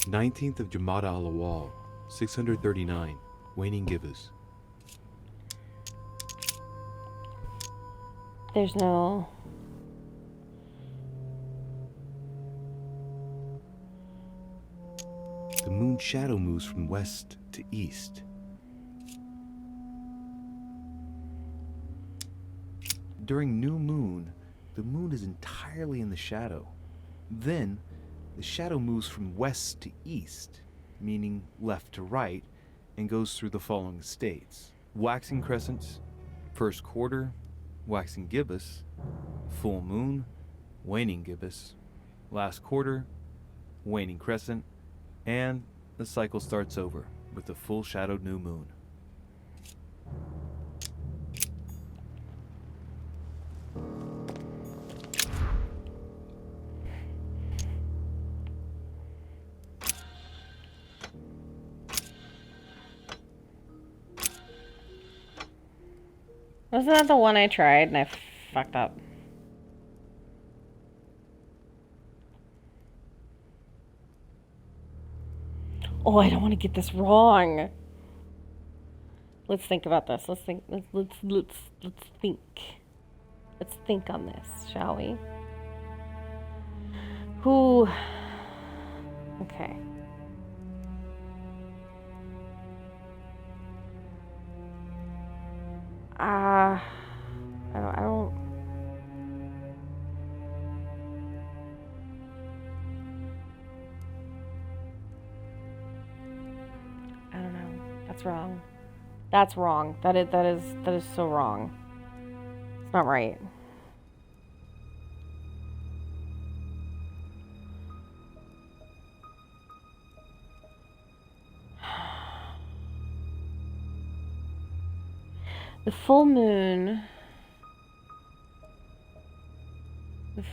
19th of Jamada al-Awwal, 639, waning gibbous. There's no... The moon shadow moves from west to east. During new moon, the moon is entirely in the shadow. Then, the shadow moves from west to east, meaning left to right, and goes through the following states: waxing crescent, first quarter, waxing gibbous, full moon, waning gibbous, last quarter, waning crescent, and the cycle starts over with the full shadowed new moon. Wasn't that the one I tried and I fucked up? Oh, I don't want to get this wrong. Let's think about this. Let's think. Let's think. Let's think on this, shall we? Who? Okay. I don't. know. That's wrong. That's wrong. That is so wrong. It's not right. The full moon. The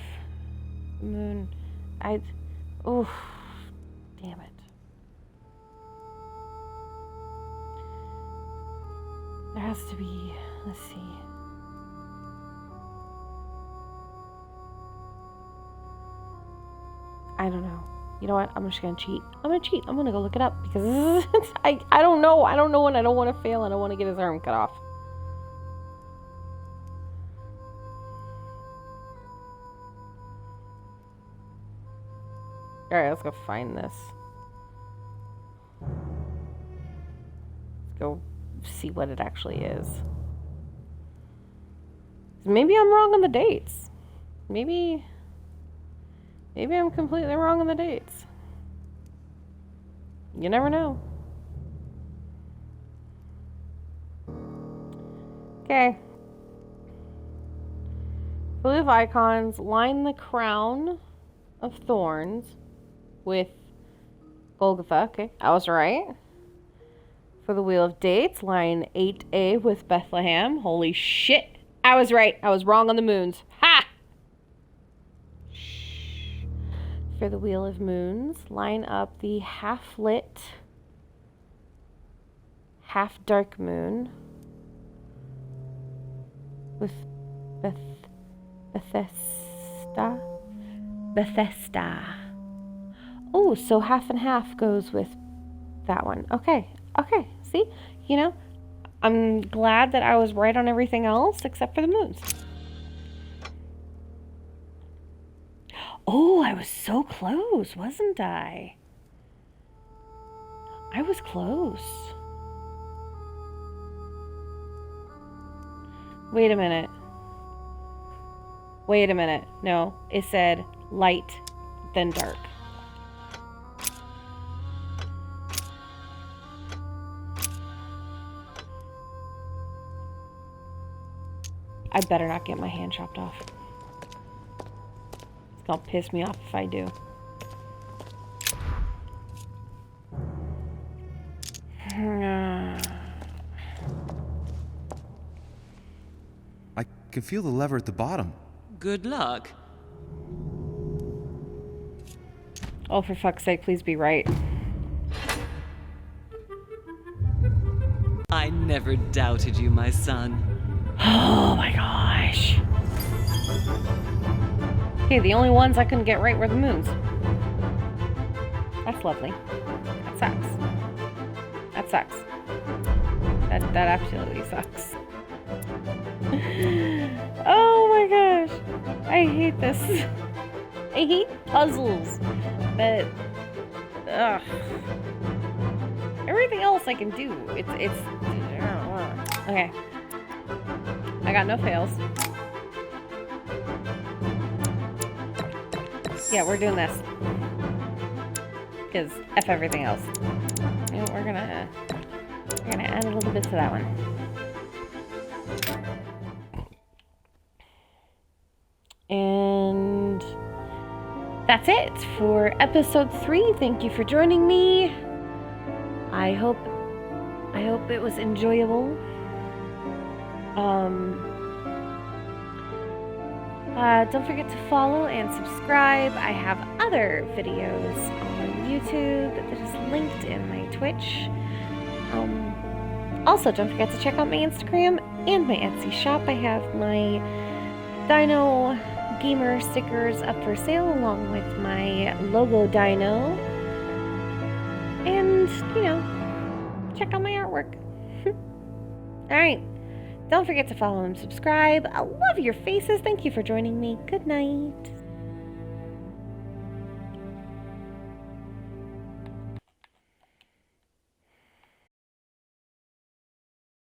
moon. Oh, damn it. There has to be, let's see. I don't know. You know what? I'm just gonna cheat. I'm gonna cheat. I'm gonna go look it up because I don't know. I don't know, and I don't want to fail. I don't want to get his arm cut off. All right, let's go find this. Let's go see what it actually is. Maybe I'm wrong on the dates. Maybe I'm completely wrong on the dates. You never know. Okay. Blue of icons, line the crown of thorns with Golgotha. Okay, I was right. For the wheel of dates, line 8A with Bethlehem. Holy shit. I was right. I was wrong on the moons. Ha! For the wheel of moons, line up the half-lit, half-dark moon with Bethesda. Oh, so half and half goes with that one. Okay. See? You know, I'm glad that I was right on everything else except for the moons. Oh, I was so close, wasn't I? I was close. Wait a minute. No, it said light, then dark. I better not get my hand chopped off. It's gonna piss me off if I do. I can feel the lever at the bottom. Good luck. Oh, for fuck's sake, please be right. I never doubted you, my son. Oh my gosh. Okay, the only ones I couldn't get right were the moons. That's lovely. That sucks. That sucks. That absolutely sucks. Oh my gosh. I hate this. I hate puzzles. But everything else I can do. It's okay. I got no fails. Yeah, we're doing this. Because F everything else. You know, we're gonna add a little bit to that one. And that's it for episode 3. Thank you for joining me. I hope it was enjoyable. Don't forget to follow and subscribe. I have other videos on YouTube that is linked in my Twitch. Also, don't forget to check out my Instagram and my Etsy shop. I have my Dino Gamer stickers up for sale along with my logo dino. And, you know, check out my artwork. Alright. Don't forget to follow and subscribe. I love your faces. Thank you for joining me. Good night.